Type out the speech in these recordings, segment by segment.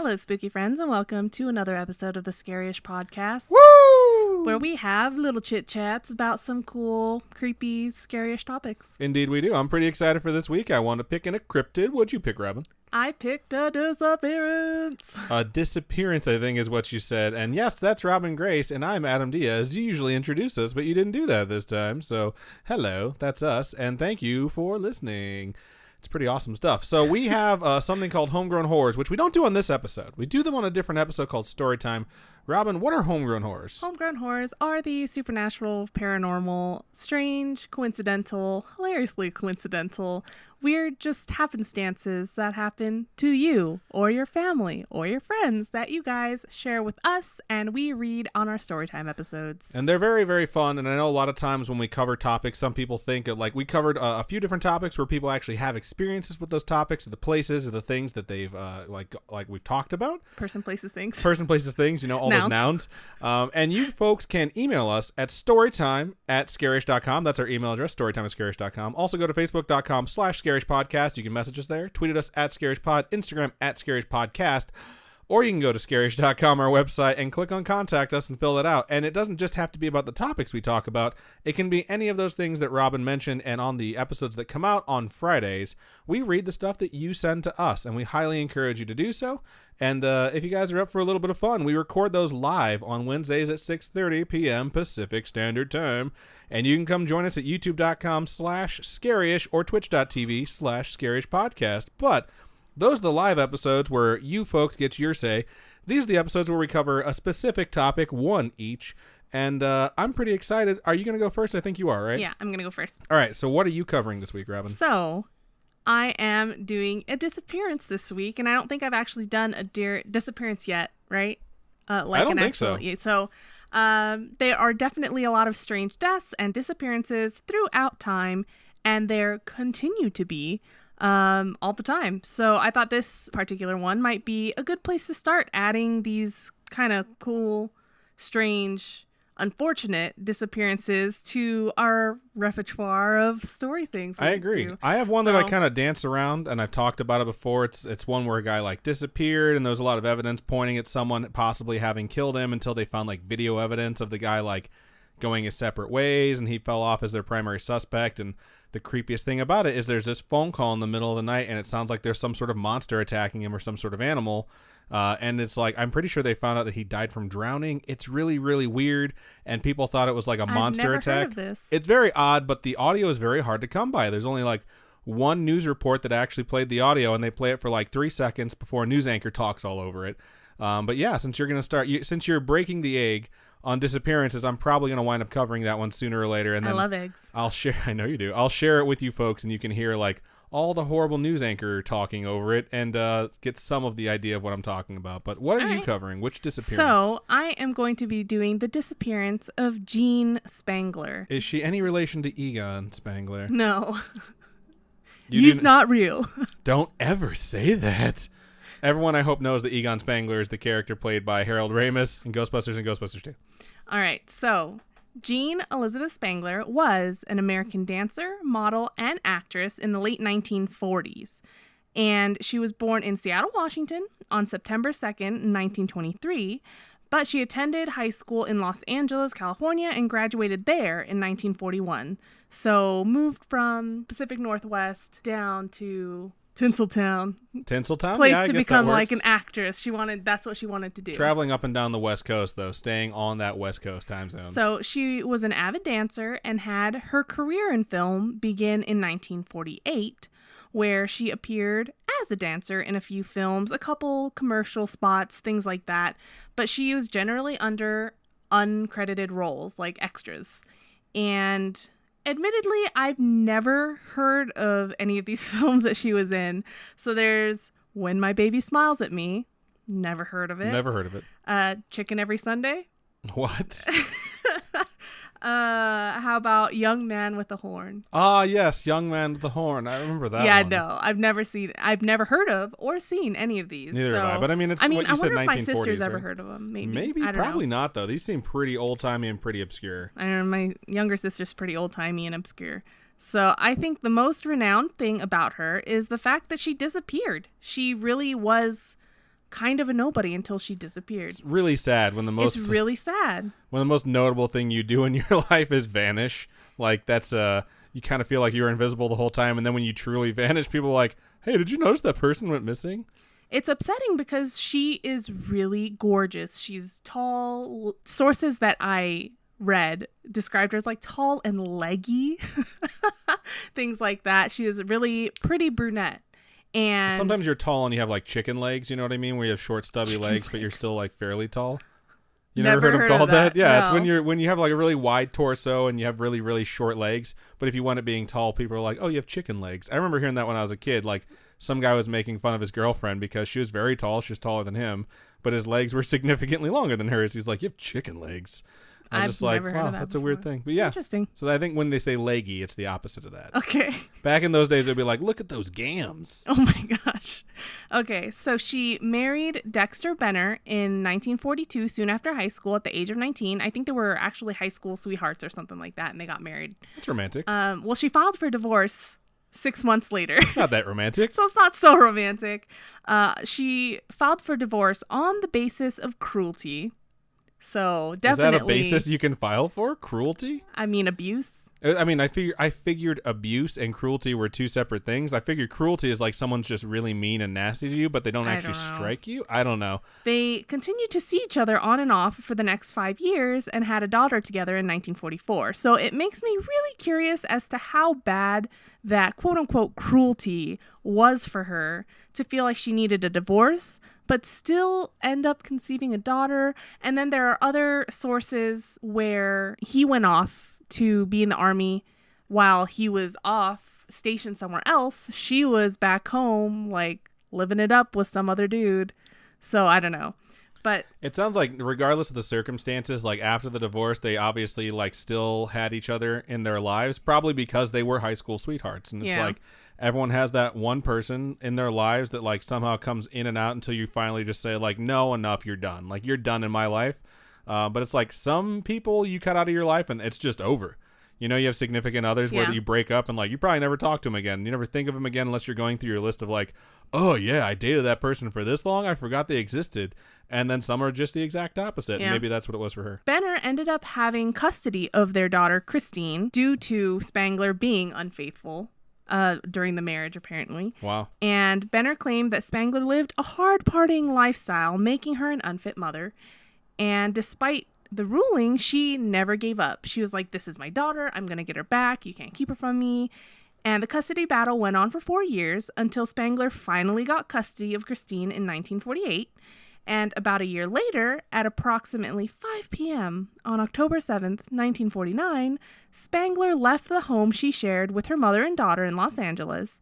Hello, spooky friends, and welcome to another episode of the Scary-ish Podcast. Woo! Where we have little chit-chats about some cool, creepy, scary-ish topics. Indeed we do. I'm pretty excited for this week. I want to pick in a cryptid. What'd you pick, Robin? I picked a disappearance. A disappearance, I think, is what you said. And yes, that's Robin Grace, and I'm Adam Diaz. You usually introduce us, but you didn't do that this time. So, hello, that's us, and thank you for listening. It's pretty awesome stuff. So we have something called Homegrown Horrors, which we don't do on this episode. We do them on a different episode called Storytime. Robin, what are homegrown horrors? Homegrown horrors are the supernatural, paranormal, strange, coincidental, hilariously coincidental, weird just happenstances that happen to you or your family or your friends that you guys share with us and we read on our Storytime episodes. And they're very, very fun. And I know a lot of times when we cover topics, some people think of, like, we covered a few different topics where people actually have experiences with those topics or the places or the things that they've like we've talked about. Person, places, things. Person, places, things, you know, all those nouns. And you folks can email us at storytime@scarish.com. That's our email address, storytime@scarish.com. Also go to facebook.com/scarishpodcast. You can message us there. Tweet at us at scarishpod. Instagram at scarishpodcast. Or you can go to scarish.com, our website, and click on Contact Us and fill it out. And it doesn't just have to be about the topics we talk about. It can be any of those things that Robin mentioned. And on the episodes that come out on Fridays, we read the stuff that you send to us. And we highly encourage you to do so. And if you guys are up for a little bit of fun, we record those live on Wednesdays at 6:30 p.m. Pacific Standard Time. And you can come join us at youtube.com/scaryish or twitch.tv/scarishpodcast. But those are the live episodes where you folks get your say. These are the episodes where we cover a specific topic, one each. And I'm pretty excited. Are you going to go first? I think you are, right? Yeah, I'm going to go first. All right. So what are you covering this week, Robin? So I am doing a disappearance this week. And I don't think I've actually done a disappearance yet, right? I don't think so. So there are definitely a lot of strange deaths and disappearances throughout time. And there continue to be all the time. So I thought this particular one might be a good place to start adding these kind of cool, strange, unfortunate disappearances to our repertoire of story things. I agree. I have one that I kind of dance around, and I've talked about it before. It's one where a guy like disappeared, and there's a lot of evidence pointing at someone possibly having killed him until they found like video evidence of the guy like going his separate ways, and he fell off as their primary suspect. And the creepiest thing about it is there's this phone call in the middle of the night, and it sounds like there's some sort of monster attacking him or some sort of animal. And it's like, I'm pretty sure they found out that he died from drowning. It's really, really weird. And people thought it was like a monster attack. Heard of this. It's very odd, but the audio is very hard to come by. There's only like one news report that actually played the audio, and they play it for like 3 seconds before a news anchor talks all over it. But yeah, since you're going to start, since you're breaking the egg on disappearances, I'm probably going to wind up covering that one sooner or later. And then I love eggs. I'll share. I know you do. I'll share it with you folks, and you can hear like all the horrible news anchor talking over it, and get some of the idea of what I'm talking about. But what are you covering? Which disappearance? So I am going to be doing the disappearance of Jean Spangler. Is she any relation to Egon Spangler? No. He's not real. Don't ever say that. Everyone, I hope, knows that Egon Spangler is the character played by Harold Ramis in Ghostbusters and Ghostbusters 2. All right, so Jean Elizabeth Spangler was an American dancer, model, and actress in the late 1940s. And she was born in Seattle, Washington on September 2nd, 1923. But she attended high school in Los Angeles, California, and graduated there in 1941. So moved from Pacific Northwest down to Tinseltown. Tinseltown? Yeah, I to guess become that works. like an actress. That's what she wanted to do. Traveling up and down the West Coast, though, staying on that West Coast time zone. So she was an avid dancer and had her career in film begin in 1948, where she appeared as a dancer in a few films, a couple commercial spots, things like that. But she was generally under uncredited roles, like extras. And admittedly, I've never heard of any of these films that she was in. So there's When My Baby Smiles at Me. Never heard of it. Never heard of it. Chicken Every Sunday. What? How about Young Man with a Horn? Ah, yes, Young Man with the Horn. I remember that Yeah, one. no, I've never heard of or seen any of these. Neither have I. But I mean, what you said, 1940s. I wonder if my sister's ever heard of them. Maybe. Probably not, though. These seem pretty old-timey and pretty obscure. I don't know, my younger sister's pretty old-timey and obscure. So I think the most renowned thing about her is the fact that she disappeared. She really was kind of a nobody until she disappeared. It's really sad when It's really sad. When the most notable thing you do in your life is vanish. Like, that's you kind of feel like you're invisible the whole time, and then when you truly vanish, people are like, hey, did you notice that person went missing? It's upsetting because she is really gorgeous. She's tall. Sources that I read described her as like tall and leggy. Things like that. She is a really pretty brunette. And sometimes you're tall and you have like chicken legs, you know what I mean? Where you have short stubby legs, but you're still like fairly tall. You never heard them called that? Yeah, no. It's when you have like a really wide torso and you have really, really short legs. But if you want it being tall, people are like, oh, you have chicken legs. I remember hearing that when I was a kid. Like, some guy was making fun of his girlfriend because she was very tall. She was taller than him, but his legs were significantly longer than hers. He's like, you have chicken legs. I'm just like, wow, that's before. A weird thing. But yeah. Interesting. So I think when they say leggy, it's the opposite of that. Okay. Back in those days, they'd be like, look at those gams. Oh my gosh. Okay. So she married Dexter Benner in 1942, soon after high school at the age of 19. I think they were actually high school sweethearts or something like that, and they got married. That's romantic. Well, she filed for divorce 6 months later. It's not that romantic. So it's not so romantic. She filed for divorce on the basis of cruelty. So definitely. Is that a basis you can file for? Cruelty? I mean, abuse. I mean, I figured abuse and cruelty were two separate things. I figured cruelty is like someone's just really mean and nasty to you, but they don't actually strike you. I don't know. They continued to see each other on and off for the next 5 years and had a daughter together in 1944. So it makes me really curious as to how bad that quote-unquote cruelty was for her to feel like she needed a divorce, but still end up conceiving a daughter. And then there are other sources where he went off to be in the Army while he was off stationed somewhere else. She was back home, like, living it up with some other dude. So I don't know. But it sounds like regardless of the circumstances, like after the divorce, they obviously like still had each other in their lives, probably because they were high school sweethearts. And it's like everyone has that one person in their lives that like somehow comes in and out until you finally just say like, no, enough, you're done. Like, you're done in my life. But it's like some people you cut out of your life and it's just over. You know, you have significant others where you break up and like you probably never talk to them again. You never think of them again unless you're going through your list of like, oh yeah, I dated that person for this long, I forgot they existed. And then some are just the exact opposite. And maybe that's what it was for her. Benner ended up having custody of their daughter Christine due to Spangler being unfaithful during the marriage, apparently. Wow. And Benner claimed that Spangler lived a hard partying lifestyle, making her an unfit mother. And despite the ruling, she never gave up. She was like, this is my daughter. I'm going to get her back. You can't keep her from me. And the custody battle went on for 4 years until Spangler finally got custody of Christine in 1948. And about a year later, at approximately 5 p.m. on October 7th, 1949, Spangler left the home she shared with her mother and daughter in Los Angeles.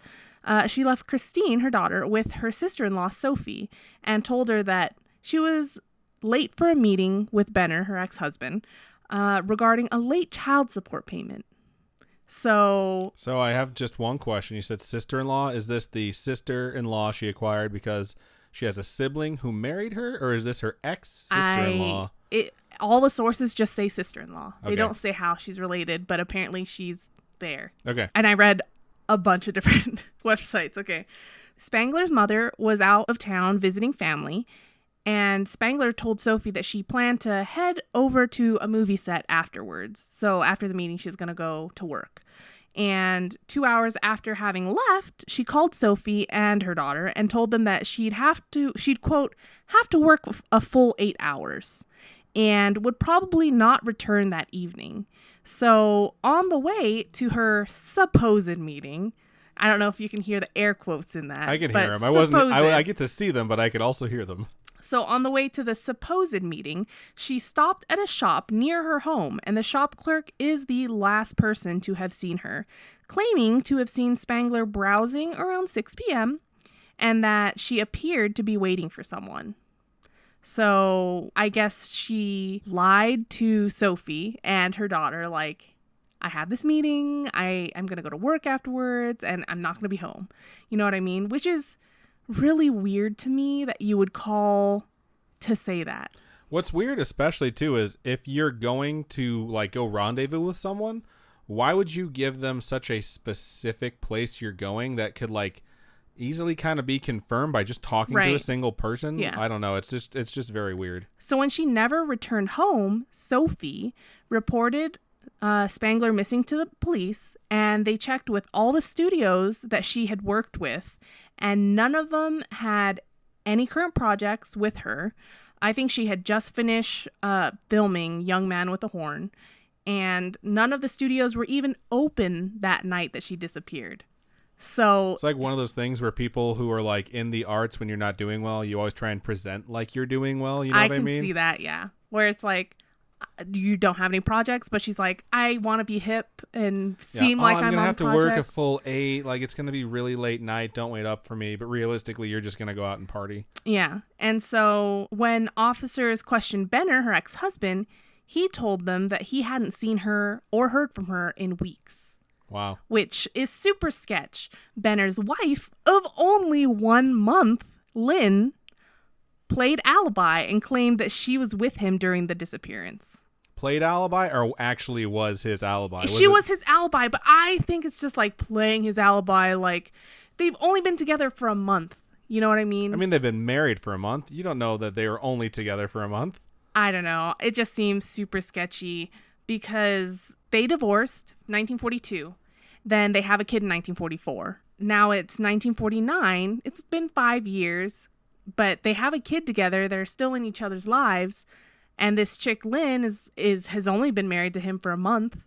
She left Christine, her daughter, with her sister-in-law, Sophie, and told her that she was late for a meeting with Benner, her ex-husband, regarding a late child support payment. So I have just one question. You said sister-in-law. Is this the sister-in-law she acquired because she has a sibling who married her, or is this her ex-sister-in-law? All the sources just say sister-in-law. Okay. They don't say how she's related, but apparently she's there. Okay. And I read a bunch of different websites. Okay. Spangler's mother was out of town visiting family, and Spangler told Sophie that she planned to head over to a movie set afterwards. So after the meeting, she's going to go to work. And 2 hours after having left, she called Sophie and her daughter and told them that she'd quote, have to work a full 8 hours and would probably not return that evening. So on the way to her supposed meeting, I don't know if you can hear the air quotes in that. I can hear them. I get to see them, but I could also hear them. So on the way to the supposed meeting, she stopped at a shop near her home, and the shop clerk is the last person to have seen her, claiming to have seen Spangler browsing around 6 p.m. and that she appeared to be waiting for someone. So I guess she lied to Sophie and her daughter, like, I have this meeting, I'm going to go to work afterwards, and I'm not going to be home. You know what I mean? Which is really weird to me that you would call to say that. What's weird especially too is if you're going to like go rendezvous with someone, why would you give them such a specific place you're going that could like easily kind of be confirmed by just talking to a single person. Yeah. I don't know. It's just very weird. So when she never returned home, Sophie reported Spangler missing to the police, and they checked with all the studios that she had worked with, and none of them had any current projects with her. I think she had just finished filming Young Man with a Horn, and none of the studios were even open that night that she disappeared. So it's like one of those things where people who are like in the arts, when you're not doing well, you always try and present like you're doing well. You know what I mean? I can see that, yeah. Where it's like, you don't have any projects, but she's like, I want to be hip and seem like I'm gonna on have to projects. work a full 8. Like, it's gonna be really late night. Don't wait up for me. But realistically, you're just gonna go out and party. Yeah. And so when officers questioned Benner, her ex-husband, he told them that he hadn't seen her or heard from her in weeks. Wow. Which is super sketch. Benner's wife of only 1 month, Lynn, played alibi and claimed that she was with him during the disappearance. Played alibi or actually was his alibi? She was his alibi, but I think it's just like playing his alibi. Like, they've only been together for a month. You know what I mean? I mean, they've been married for a month. You don't know that they were only together for a month. I don't know. It just seems super sketchy because they divorced 1942. Then they have a kid in 1944. Now it's 1949. It's been 5 years, but they have a kid together. They're still in each other's lives. And this chick, Lynn, has only been married to him for a month.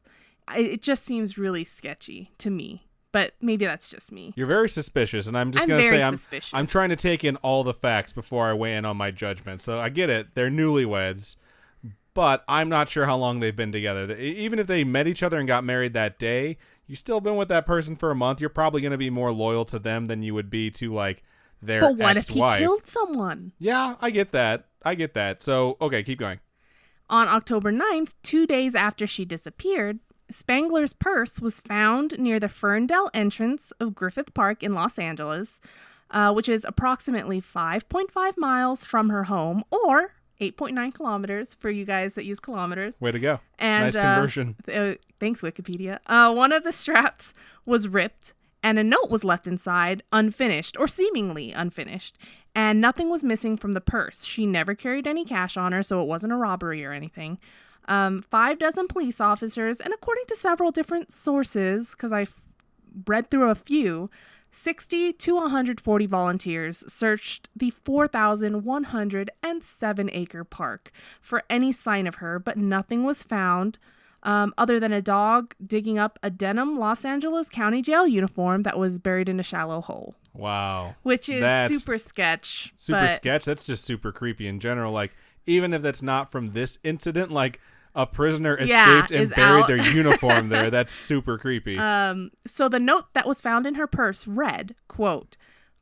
It just seems really sketchy to me. But maybe that's just me. You're very suspicious, and I'm just going to say suspicious. I'm trying to take in all the facts before I weigh in on my judgment. So I get it. They're newlyweds, but I'm not sure how long they've been together. Even if they met each other and got married that day, you've still been with that person for a month. You're probably going to be more loyal to them than you would be to, like, their ex-wife. But what if he killed someone? Yeah, I get that. So, okay, keep going. On October 9th, 2 days after she disappeared, Spangler's purse was found near the Ferndale entrance of Griffith Park in Los Angeles, which is approximately 5.5 miles from her home, or 8.9 kilometers for you guys that use kilometers. Way to go. And, nice conversion. Thanks, Wikipedia. One of the straps was ripped, and a note was left inside, unfinished, or seemingly unfinished, and nothing was missing from the purse. She never carried any cash on her, so it wasn't a robbery or anything. 5 dozen police officers, and according to several different sources, because I've read through a few, 60 to 140 volunteers searched the 4,107-acre park for any sign of her, but nothing was found other than a dog digging up a denim Los Angeles County Jail uniform that was buried in a shallow hole. Wow. Which is super sketch. Sketch? That's just super creepy in general. Like, even if that's not from this incident, like, a prisoner escaped and buried their uniform there. That's super creepy. So the note that was found in her purse read, quote,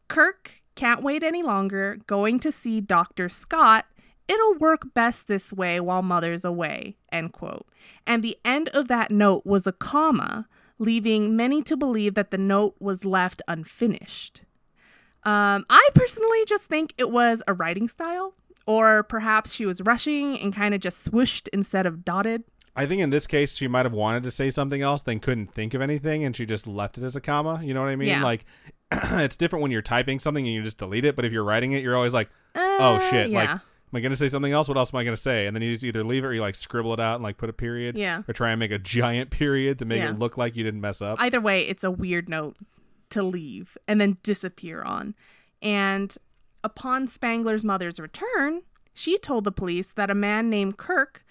"Kirk, can't wait any longer. Going to see Dr. Scott. It'll work best this way while Mother's away," end quote. And the end of that note was a comma, leaving many to believe that the note was left unfinished. I personally just think it was a writing style. Or perhaps she was rushing and kind of just swooshed instead of dotted. I think in this case, she might have wanted to say something else, then couldn't think of anything, and she just left it as a comma. You know what I mean? Yeah. Like, it's different when you're typing something and you just delete it, but if you're writing it, you're always like, oh, shit. Yeah. Like, am I going to say something else? What else am I going to say? And then you just either leave it or you, like, scribble it out and, like, put a period. Yeah. Or try and make a giant period to make it look like you didn't mess up. Either way, it's a weird note to leave and then disappear on. And upon Spangler's mother's return, she told the police that a man named Kirk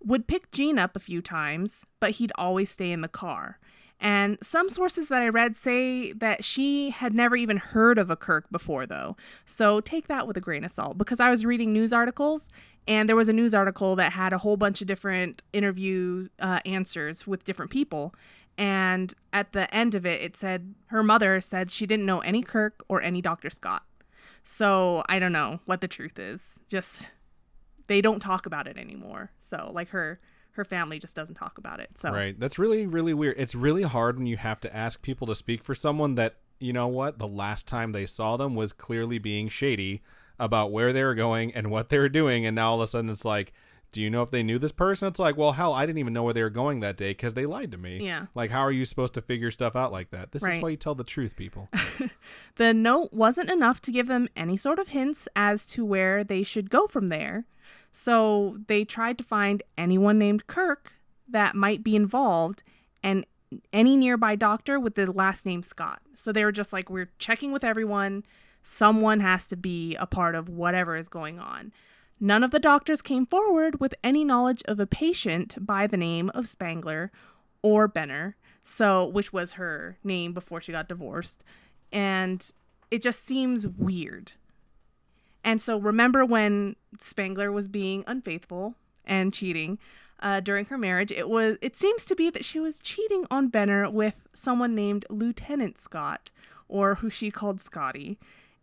would pick Jean up a few times, but he'd always stay in the car. And some sources that I read say that she had never even heard of a Kirk before, though. So take that with a grain of salt, because I was reading news articles, and there was a news article that had a whole bunch of different interview answers with different people. And at the end of it, it said her mother said she didn't know any Kirk or any Dr. Scott. So I don't know what the truth is. Just, they don't talk about it anymore. So like her family just doesn't talk about it. So right. That's really, really weird. It's really hard when you have to ask people to speak for someone that, you know what, the last time they saw them was clearly being shady about where they were going and what they were doing. And now all of a sudden it's like, do you know if they knew this person? It's like, well, hell, I didn't even know where they were going that day because they lied to me. Yeah. Like, how are you supposed to figure stuff out like that? This Right. is why you tell the truth, people. The note wasn't enough to give them any sort of hints as to where they should go from there. So they tried to find anyone named Kirk that might be involved and any nearby doctor with the last name Scott. So they were just like, we're checking with everyone. Someone has to be a part of whatever is going on. None of the doctors came forward with any knowledge of a patient by the name of Spangler or Benner, which was her name before she got divorced. And it just seems weird. And so remember when Spangler was being unfaithful and cheating during her marriage, it seems to be that she was cheating on Benner with someone named Lieutenant Scott, or who she called Scotty.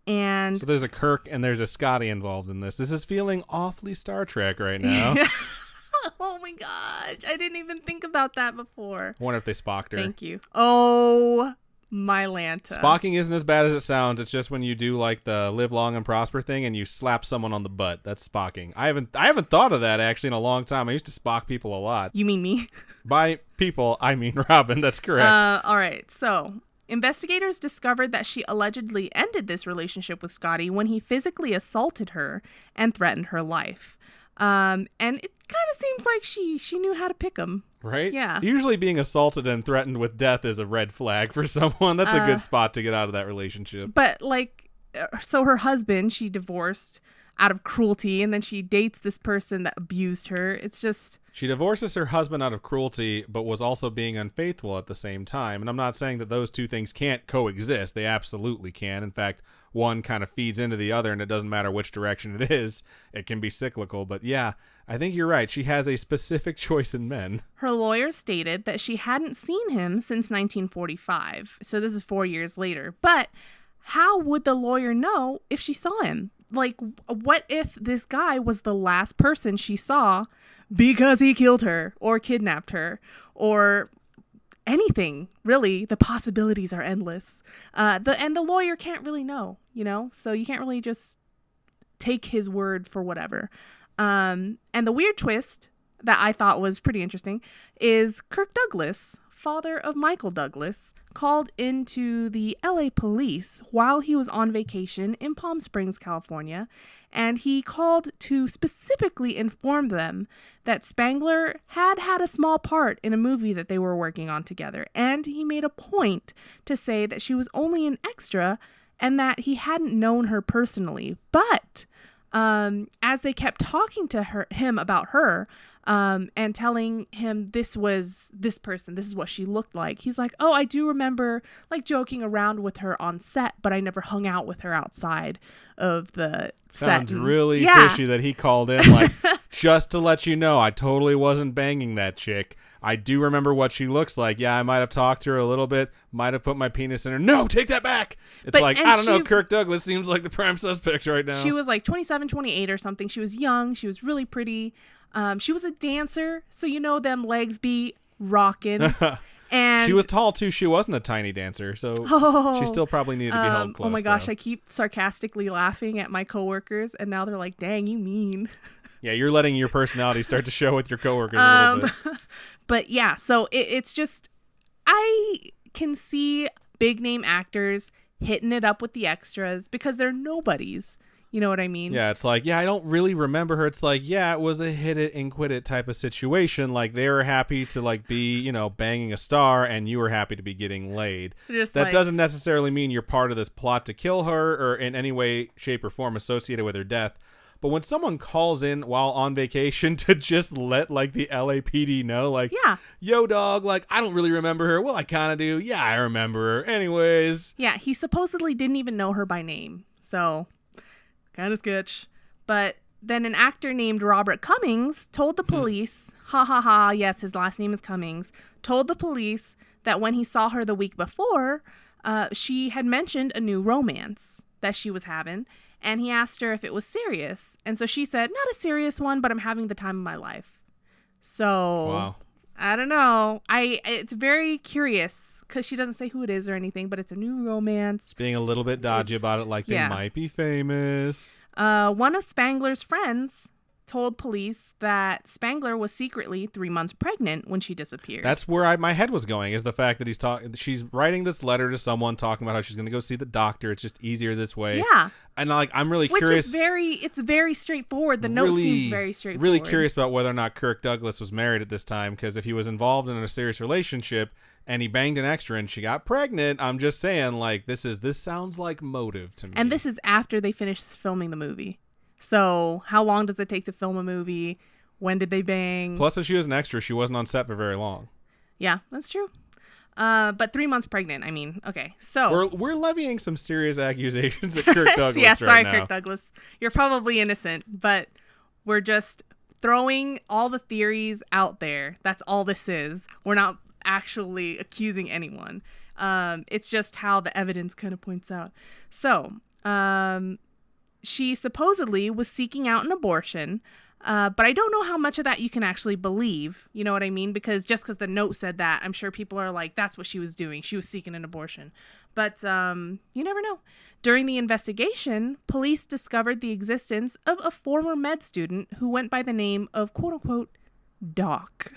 And so there's a Kirk and there's a Scotty involved in this. This is feeling awfully Star Trek right now. Oh my gosh, I didn't even think about that before. I wonder if they Spocked her. Thank you. Oh, my Lanta. Spocking isn't as bad as it sounds. It's just when you do like the live long and prosper thing and you slap someone on the butt. That's Spocking. I haven't thought of that actually in a long time. I used to Spock people a lot. You mean me? By people, I mean Robin. That's correct. All right, so investigators discovered that she allegedly ended this relationship with Scotty when he physically assaulted her and threatened her life. And it kind of seems like she knew how to pick him. Right? Yeah. Usually being assaulted and threatened with death is a red flag for someone. That's a good spot to get out of that relationship. But so her husband, she divorced out of cruelty, and then she dates this person that abused her. It's just... She divorces her husband out of cruelty, but was also being unfaithful at the same time. And I'm not saying that those two things can't coexist. They absolutely can. In fact, one kind of feeds into the other, and it doesn't matter which direction it is. It can be cyclical. But yeah, I think you're right. She has a specific choice in men. Her lawyer stated that she hadn't seen him since 1945. So this is 4 years later. But how would the lawyer know if she saw him? Like, what if this guy was the last person she saw because he killed her or kidnapped her or anything? Really, the possibilities are endless. And the lawyer can't really know, so you can't really just take his word for whatever. And the weird twist that I thought was pretty interesting is Kirk Douglas, father of Michael Douglas, called into the LA police while he was on vacation in Palm Springs, California, and he called to specifically inform them that Spangler had a small part in a movie that they were working on together, and he made a point to say that she was only an extra and that he hadn't known her personally. But as they kept talking to him about her, and telling him this was this person, this is what she looked like, he's like, oh, I do remember like joking around with her on set, but I never hung out with her outside of the set. Sounds really fishy that he called in like, just to let you know, I totally wasn't banging that chick. I do remember what she looks like. Yeah, I might have talked to her a little bit, might have put my penis in her. No, take that back. It's I don't know, Kirk Douglas seems like the prime suspect right now. She was like 27, 28 or something. She was young. She was really pretty. She was a dancer, so them legs be rocking. And she was tall too. She wasn't a tiny dancer, so she still probably needed to be held close. Oh my gosh, though. I keep sarcastically laughing at my coworkers, and now they're like, "Dang, you mean?" Yeah, you're letting your personality start to show with your coworkers a little bit. But yeah, so it's just, I can see big name actors hitting it up with the extras because they're nobodies. You know what I mean? Yeah, it's like, yeah, I don't really remember her. It's like, yeah, it was a hit it and quit it type of situation. Like, they were happy to like be, banging a star, and you were happy to be getting laid. That doesn't necessarily mean you're part of this plot to kill her or in any way, shape, or form associated with her death. But when someone calls in while on vacation to just let like the LAPD know, like, yeah, yo, dog, like, I don't really remember her. Well, I kind of do. Yeah, I remember her. Anyways. Yeah, he supposedly didn't even know her by name. So kind of sketch. But then an actor named Robert Cummings told the police, yes, his last name is Cummings, told the police that when he saw her the week before, she had mentioned a new romance that she was having. And he asked her if it was serious. And so she said, not a serious one, but I'm having the time of my life. So, wow. I don't know. It's very curious because she doesn't say who it is or anything, but it's a new romance. Being a little bit dodgy about it, like they might be famous. One of Spangler's friends told police that Spangler was secretly 3 months pregnant when she disappeared. That's where my head was going, is the fact that she's writing this letter to someone talking about how she's going to go see the doctor. It's just easier this way. Yeah. And I'm really curious. It's very straightforward. The note seems very straightforward. Really curious about whether or not Kirk Douglas was married at this time, because if he was involved in a serious relationship and he banged an extra and she got pregnant, I'm just saying, this sounds like motive to me. And this is after they finished filming the movie. So how long does it take to film a movie? When did they bang? Plus, if she was an extra, she wasn't on set for very long. Yeah, that's true. But 3 months pregnant. I mean, okay. So we're levying some serious accusations at Kirk Douglas. Yeah, sorry, right now. Kirk Douglas. You're probably innocent, but we're just throwing all the theories out there. That's all this is. We're not actually accusing anyone. It's just how the evidence kind of points out. So, she supposedly was seeking out an abortion, but I don't know how much of that you can actually believe. You know what I mean? Because the note said that, I'm sure people are like, that's what she was doing. She was seeking an abortion. But you never know. During the investigation, police discovered the existence of a former med student who went by the name of, quote unquote, Doc,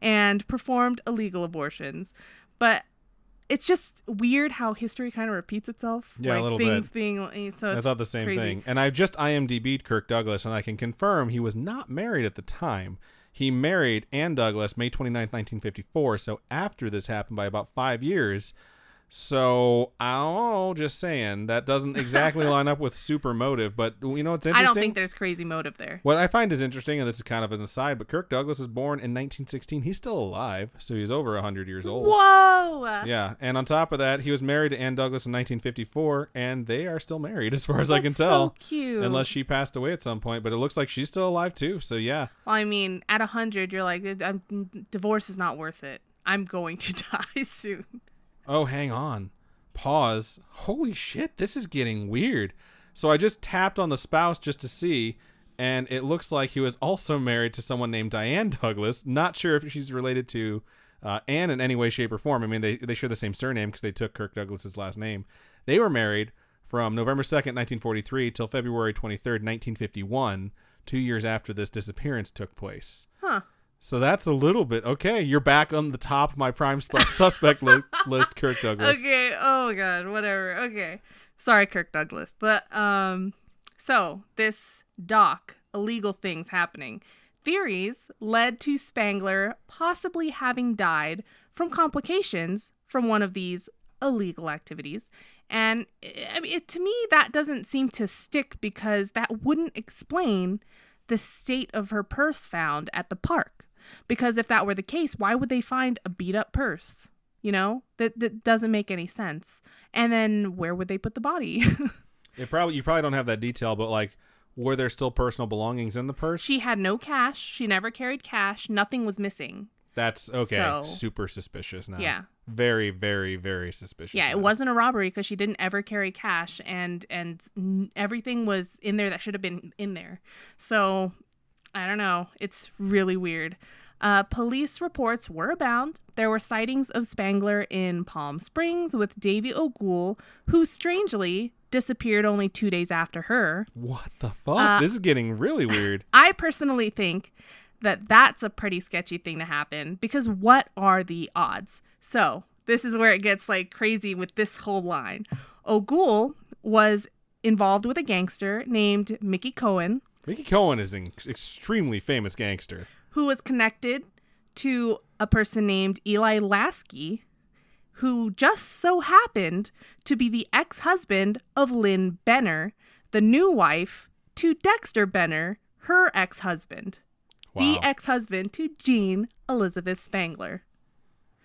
and performed illegal abortions. But it's just weird how history kind of repeats itself. Yeah, a little things bit. Being so. I thought the same thing. And I just IMDb'd Kirk Douglas, and I can confirm he was not married at the time. He married Ann Douglas May 29th, 1954. So after this happened by about 5 years. So, I don't know, just saying, that doesn't exactly line up with super motive, but you know what's interesting? I don't think there's crazy motive there. What I find is interesting, and this is kind of an aside, but Kirk Douglas was born in 1916. He's still alive, so he's over 100 years old. Whoa! Yeah, and on top of that, he was married to Ann Douglas in 1954, and they are still married, as far as I can tell. So cute. Unless she passed away at some point, but it looks like she's still alive too, so yeah. Well, I mean, at 100, you're like, divorce is not worth it. I'm going to die soon. Oh, hang on. Pause. Holy shit, this is getting weird. So I just tapped on the spouse just to see, and it looks like he was also married to someone named Diane Douglas. Not sure if she's related to Anne in any way, shape, or form. I mean, they share the same surname because they took Kirk Douglas's last name. They were married from November 2nd, 1943 till February 23rd, 1951, 2 years after this disappearance took place. Huh. So that's a little bit okay. You're back on the top of my prime suspect list, Kirk Douglas. Okay. Oh god. Whatever. Okay. Sorry, Kirk Douglas. But so this Doc, illegal things happening. Theories led to Spangler possibly having died from complications from one of these illegal activities. And I mean, to me, that doesn't seem to stick because that wouldn't explain the state of her purse found at the park. Because if that were the case, why would they find a beat up purse? You know, that doesn't make any sense. And then where would they put the body? You probably don't have that detail, but like, were there still personal belongings in the purse? She had no cash. She never carried cash. Nothing was missing. That's okay. So, super suspicious now. Yeah. Very, very, very suspicious. Yeah, now. it wasn't a robbery because she didn't ever carry cash, and everything was in there that should have been in there. So I don't know. It's really weird. Police reports were abound. There were sightings of Spangler in Palm Springs with Davy O'Goole, who strangely disappeared only 2 days after her. What the fuck? This is getting really weird. I personally think that that's a pretty sketchy thing to happen because what are the odds? So this is where it gets like crazy with this whole line. O'Goole was involved with a gangster named Mickey Cohen. Mickey Cohen is an extremely famous gangster. Who was connected to a person named Eli Lasky, who just so happened to be the ex-husband of Lynn Benner, the new wife to Dexter Benner, her ex-husband. Wow. The ex-husband to Jean Elizabeth Spangler.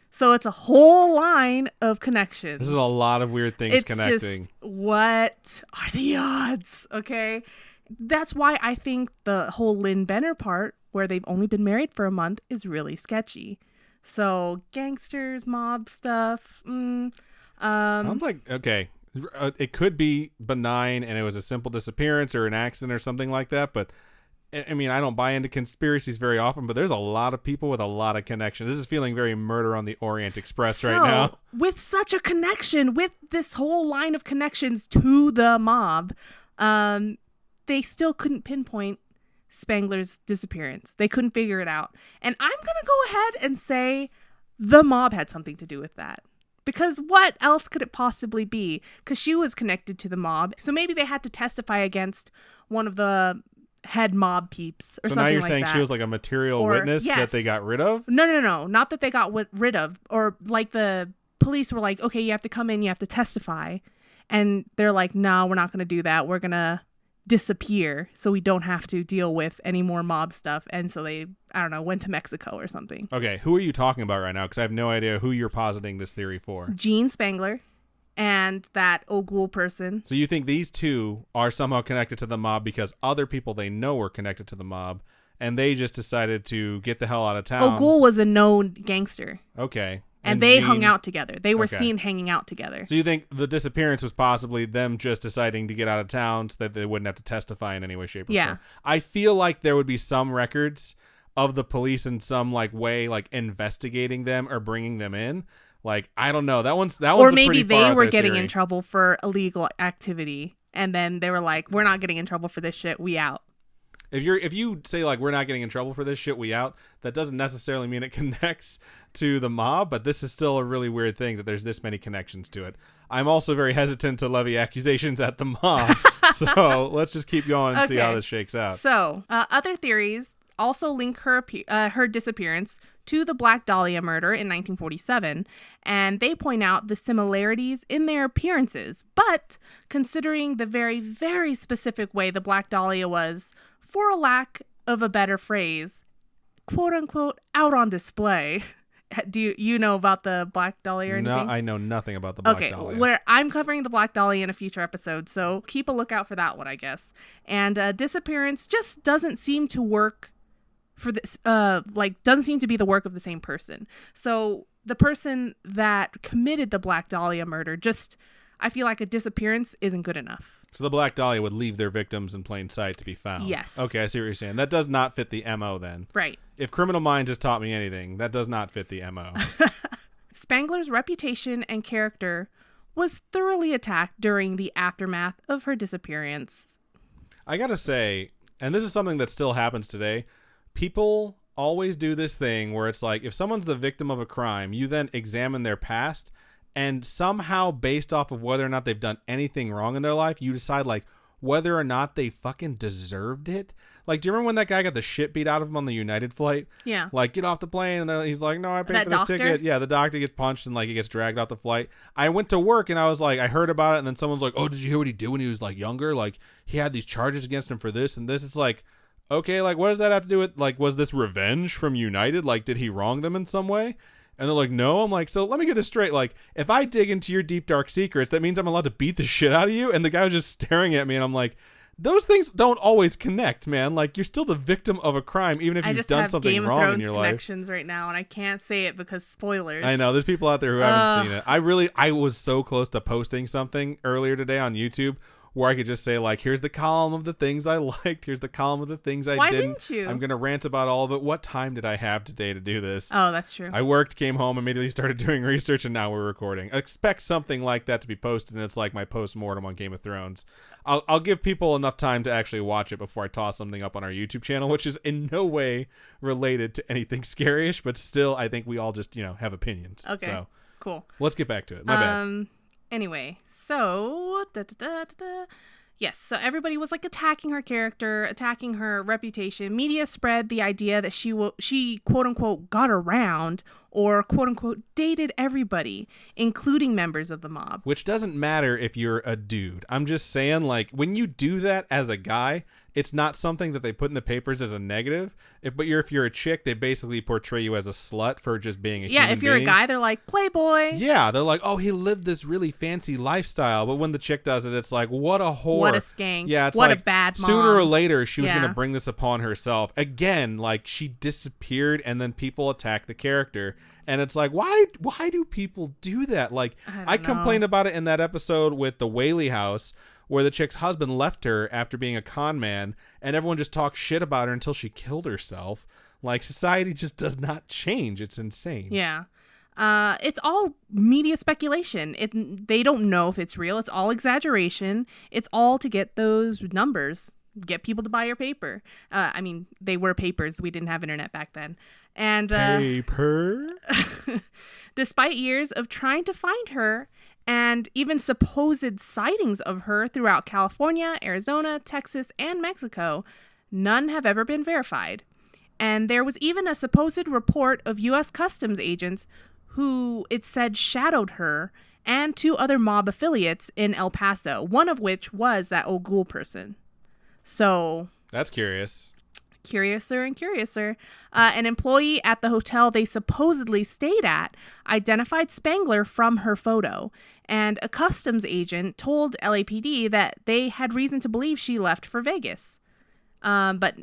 So it's a whole line of connections. This is a lot of weird things connecting. It's just, what are the odds? Okay. That's why I think the whole Lynn Benner part, where they've only been married for a month, is really sketchy. So gangsters, mob stuff. Sounds like, okay, it could be benign and it was a simple disappearance or an accident or something like that. But I mean, I don't buy into conspiracies very often, but there's a lot of people with a lot of connections. This is feeling very Murder on the Orient Express right now. With such a connection, with this whole line of connections to the mob, they still couldn't pinpoint Spangler's disappearance. They couldn't figure it out. And I'm going to go ahead and say the mob had something to do with that. Because what else could it possibly be? Because she was connected to the mob. So maybe they had to testify against one of the head mob peeps or something like that. So now you're saying she was like a material witness that they got rid of? No. Not that they got rid of. Or like the police were like, okay, you have to come in, you have to testify. And they're like, no, we're not going to do that. We're going to disappear so we don't have to deal with any more mob stuff. And so they, I don't know, went to Mexico or something. Okay, who are you talking about right now? Because I have no idea who you're positing this theory for. Gene Spangler and that O'Goul person. So you think these two are somehow connected to the mob because other people they know were connected to the mob, and they just decided to get the hell out of town? O'Goul was a known gangster. Okay. And they hung out together. They were seen hanging out together. So you think the disappearance was possibly them just deciding to get out of town so that they wouldn't have to testify in any way, shape, or form? I feel like there would be some records of the police in some like way, like investigating them or bringing them in. Like, I don't know. That one's or maybe a pretty far they were getting theory. in trouble for illegal activity, and then they were like, "We're not getting in trouble for this shit. We out." If you say like we're not getting in trouble for this shit, we out, that doesn't necessarily mean it connects to the mob, but this is still a really weird thing that there's this many connections to it. I'm also very hesitant to levy accusations at the mob, so let's just keep going and see how this shakes out. So other theories also link her disappearance to the Black Dahlia murder in 1947, and they point out the similarities in their appearances, but considering the very, very specific way the Black Dahlia was, for a lack of a better phrase, quote unquote, out on display. Do you know about the Black Dahlia or anything? No, I know nothing about the Black Dahlia. Okay, where I'm covering the Black Dahlia in a future episode, so keep a lookout for that one, I guess. And disappearance just doesn't seem to work for this, doesn't seem to be the work of the same person. So the person that committed the Black Dahlia murder I feel like a disappearance isn't good enough. So the Black Dahlia would leave their victims in plain sight to be found. Yes. Okay, I see what you're saying. That does not fit the MO then. Right. If Criminal Minds has taught me anything, that does not fit the MO. Spangler's reputation and character was thoroughly attacked during the aftermath of her disappearance. I gotta say, and this is something that still happens today, people always do this thing where it's like, if someone's the victim of a crime, you then examine their past, and somehow based off of whether or not they've done anything wrong in their life, you decide like whether or not they fucking deserved it. Like, do you remember when that guy got the shit beat out of him on the United flight? Yeah. Like, get off the plane, and then he's like, no, I paid for this ticket. Yeah, the doctor gets punched and like he gets dragged off the flight. I went to work and I was like, I heard about it, and then someone's like, oh, did you hear what he did when he was like younger? Like, he had these charges against him for this and this. It's like, okay, like, what does that have to do with, like, was this revenge from United? Like, did he wrong them in some way? And they're like, no. I'm like, so let me get this straight. Like, if I dig into your deep, dark secrets, that means I'm allowed to beat the shit out of you? And the guy was just staring at me, and I'm like, those things don't always connect, man. Like, you're still the victim of a crime, even if you've done something wrong in your life. I just have Game of Thrones connections right now, and I can't say it because spoilers. I know. There's people out there who haven't seen it. I was so close to posting something earlier today on YouTube where I could just say, like, here's the column of the things I liked. Here's the column of the things I didn't. Why didn't you? I'm going to rant about all of it. What time did I have today to do this? Oh, that's true. I worked, came home, immediately started doing research, and now we're recording. Expect something like that to be posted, and it's like my post-mortem on Game of Thrones. I'll give people enough time to actually watch it before I toss something up on our YouTube channel, which is in no way related to anything scary-ish, but still, I think we all just, have opinions. Okay, so, cool. Let's get back to it. My bad. Anyway, so... Yes, so everybody was like attacking her character, attacking her reputation. Media spread the idea that she quote unquote got around or quote unquote dated everybody, including members of the mob. Which doesn't matter if you're a dude. I'm just saying, like, when you do that as a guy, it's not something that they put in the papers as a negative. If you're a chick, they basically portray you as a slut for just being a human being. Yeah, if you're a guy, they're like, playboy. Yeah, they're like, oh, he lived this really fancy lifestyle. But when the chick does it, it's like, what a whore. What a skank. Yeah, it's what like, a bad mom. Sooner or later, she was going to bring this upon herself. Again, like, she disappeared, and then people attack the character. And it's like, why do people do that? Like, I complained about it in that episode with the Whaley house, where the chick's husband left her after being a con man, and everyone just talked shit about her until she killed herself. Like, society just does not change. It's insane. Yeah. It's all media speculation. They don't know if it's real. It's all exaggeration. It's all to get those numbers. get people to buy your paper. I mean, they were papers. We didn't have internet back then. And paper. Despite years of trying to find her and even supposed sightings of her throughout California, Arizona, Texas, and Mexico, none have ever been verified. And there was even a supposed report of U.S. Customs agents who it said shadowed her and 2 other mob affiliates in El Paso, one of which was that old ghoul person. So that's curious. Curiouser and curiouser. An employee at the hotel they supposedly stayed at identified Spangler from her photo, and a customs agent told LAPD that they had reason to believe she left for Vegas. But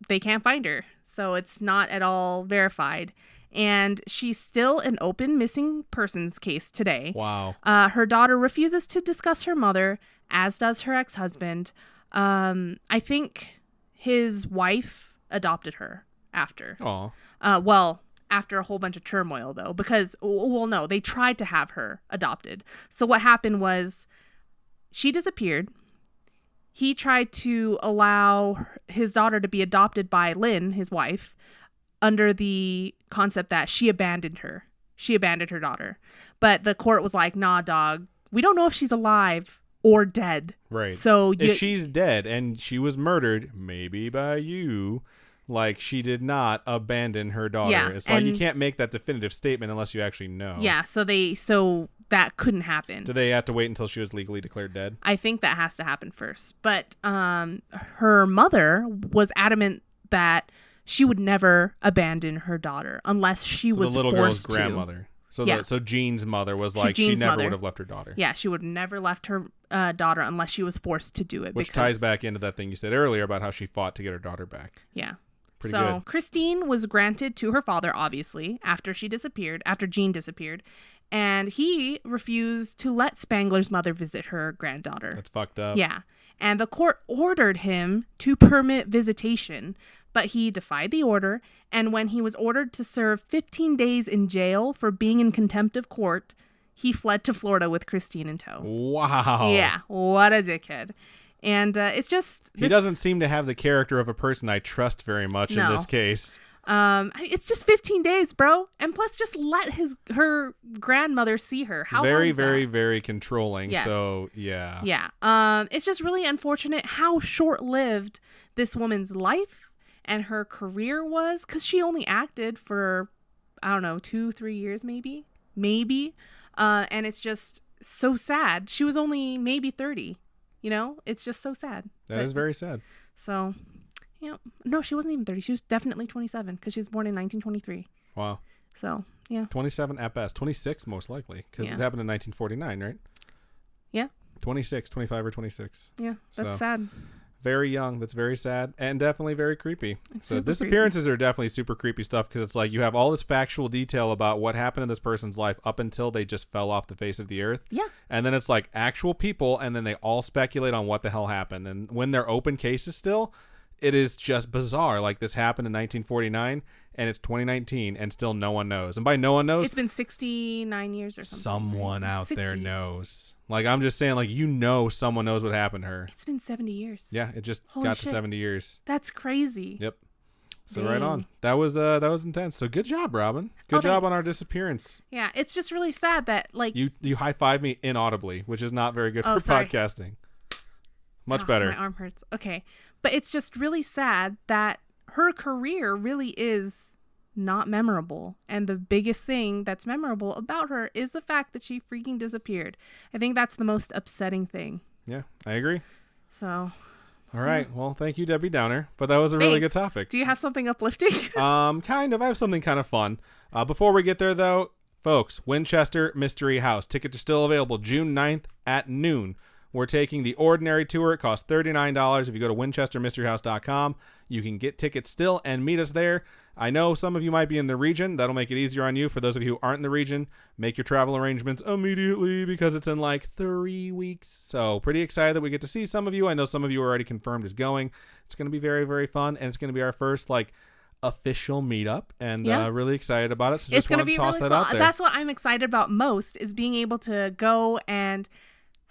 they can't find her, so it's not at all verified. And she's still an open missing persons case today. Wow. Her daughter refuses to discuss her mother, as does her ex-husband. I think his wife adopted her after. Oh. Well, after a whole bunch of turmoil, though, because, well, no, they tried to have her adopted. So what happened was she disappeared. He tried to allow his daughter to be adopted by Lynn, his wife, under the concept that she abandoned her. She abandoned her daughter. But the court was like, nah, dog, we don't know if she's alive or dead. Right. So if she's dead and she was murdered, maybe by you, like, she did not abandon her daughter. Yeah, it's like you can't make that definitive statement unless you actually know. Yeah, so that couldn't happen. Do they have to wait until she was legally declared dead? I think that has to happen first. But her mother was adamant that she would never abandon her daughter unless she was the little forced girl's grandmother. So Yeah. so Jean's mother was like, she never would have left her daughter. Yeah, she would never left her daughter unless she was forced to do it. Which ties back into that thing you said earlier about how she fought to get her daughter back. Yeah. Pretty so good. Christine was granted to her father, obviously, after Jean disappeared. And he refused to let Spangler's mother visit her granddaughter. That's fucked up. Yeah. And the court ordered him to permit visitation, but he defied the order. And when he was ordered to serve 15 days in jail for being in contempt of court, he fled to Florida with Christine in tow. Wow. Yeah. What a dickhead. And it's just... He doesn't seem to have the character of a person I trust very much in this case. It's just 15 days, bro. And plus, just let her grandmother see her. How very, very, very controlling. Yes. So, yeah. Yeah. It's just really unfortunate how short-lived this woman's life and her career was, because she only acted for, I don't know, 2-3 years, maybe. And it's just so sad. She was only maybe 30. You know, it's just so sad. That is very sad. So, you know, no, she wasn't even 30. She was definitely 27 because she was born in 1923. Wow. So, yeah. 27 at best. 26 most likely because it happened in 1949, right? Yeah. 26, 25 or 26. Yeah, that's sad. Very young. That's very sad and definitely very creepy. It's so disappearances are definitely super creepy stuff because it's like you have all this factual detail about what happened in this person's life up until they just fell off the face of the earth. Yeah. And then it's like actual people and then they all speculate on what the hell happened. And when they're open cases still, it is just bizarre. Like this happened in 1949 and it's 2019 and still no one knows. And by no one knows, it's been 69 years or something. Someone out there years. knows. Like, I'm just saying, like, someone knows what happened to her. It's been 70 years. Yeah, it just Holy got shit. to 70 years. That's crazy. Yep. So Dang. right on. That was intense. So good job, Robin. Good job on our disappearance. Yeah, it's just really sad that, like... You high-fived me inaudibly, which is not very good for podcasting. Much better. My arm hurts. Okay. But it's just really sad that her career really is not memorable. And the biggest thing that's memorable about her is the fact that she freaking disappeared. I think that's the most upsetting thing. Yeah, I agree. So... All right. Well, thank you, Debbie Downer. But that was a really good topic. Do you have something uplifting? Kind of. I have something kind of fun. Before we get there, though, folks, Winchester Mystery House. Tickets are still available June 9th at noon. We're taking the ordinary tour. It costs $39. If you go to winchestermysteryhouse.com, you can get tickets still and meet us there. I know some of you might be in the region. That'll make it easier on you. For those of you who aren't in the region, make your travel arrangements immediately because it's in like 3 weeks. So pretty excited that we get to see some of you. I know some of you are already confirmed as going. It's going to be very, very fun. And it's going to be our first like official meetup and really excited about it. So just wanted to toss that out there. That's what I'm excited about most is being able to go and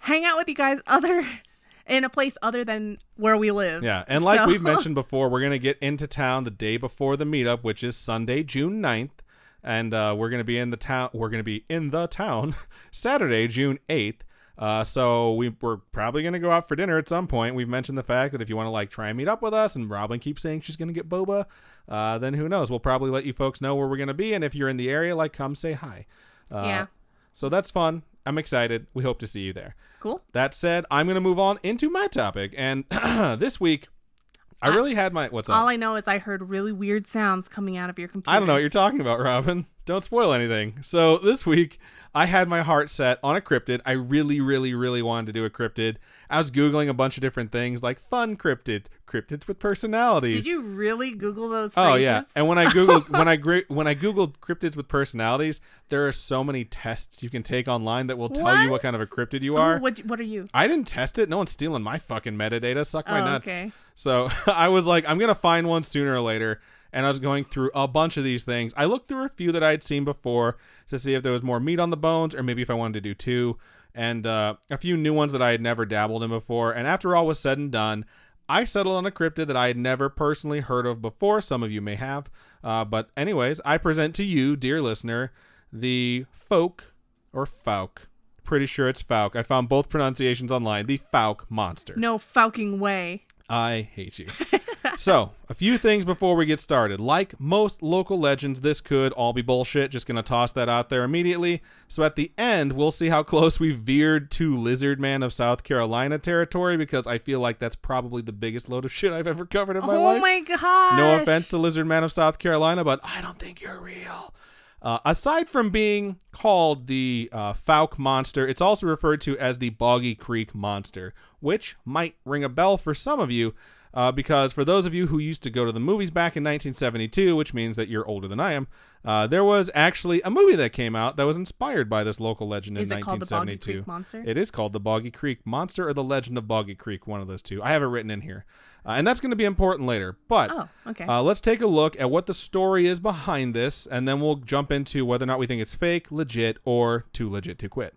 hang out with you guys other in a place other than where we live. Yeah, and like we've mentioned before, we're going to get into town the day before the meetup, which is Sunday, June 9th. And we're going to be in the town. We're going to be in the town Saturday, June 8th. So we're probably going to go out for dinner at some point. We've mentioned the fact that if you want to like try and meet up with us, and Robin keeps saying she's going to get boba, then who knows? We'll probably let you folks know where we're going to be. And if you're in the area, like, come say hi. Yeah. So that's fun. I'm excited. We hope to see you there. Cool. That said, I'm going to move on into my topic. And this week, I really had my... What's up? All I know is I heard really weird sounds coming out of your computer. I don't know what you're talking about, Robin. Don't spoil anything. So this week, I had my heart set on a cryptid. I really, really, really wanted to do a cryptid. I was Googling a bunch of different things like fun cryptids with personalities. Did you really Google those phrases? Oh, yeah. And when I Googled when I Googled cryptids with personalities, there are so many tests you can take online that will tell you what kind of a cryptid you are. What are you? I didn't test it. No one's stealing my fucking metadata. Suck my nuts. Okay. So I was like, I'm going to find one sooner or later. And I was going through a bunch of these things. I looked through a few that I'd seen before to see if there was more meat on the bones, or maybe if I wanted to do two. And a few new ones that I had never dabbled in before. And after all was said and done, I settled on a cryptid that I had never personally heard of before. Some of you may have. But anyways, I present to you, dear listener, the Fouke Pretty sure it's Fouke. I found both pronunciations online. The Fouke Monster. No Fouking way. I hate you. So, a few things before we get started. Like most local legends, this could all be bullshit. Just going to toss that out there immediately. So at the end, we'll see how close we veered to Lizard Man of South Carolina territory, because I feel like that's probably the biggest load of shit I've ever covered in my life. Oh my gosh. No offense to Lizard Man of South Carolina, but I don't think you're real. Aside from being called the Fouke Monster, it's also referred to as the Boggy Creek Monster, which might ring a bell for some of you, because for those of you who used to go to the movies back in 1972, which means that you're older than I am, there was actually a movie that came out that was inspired by this local legend in 1972. Is it called the Boggy Creek Monster? It is called the Boggy Creek Monster, or the Legend of Boggy Creek, one of those two. I have it written in here. And that's going to be important later. But let's take a look at what the story is behind this, and then we'll jump into whether or not we think it's fake, legit, or too legit to quit.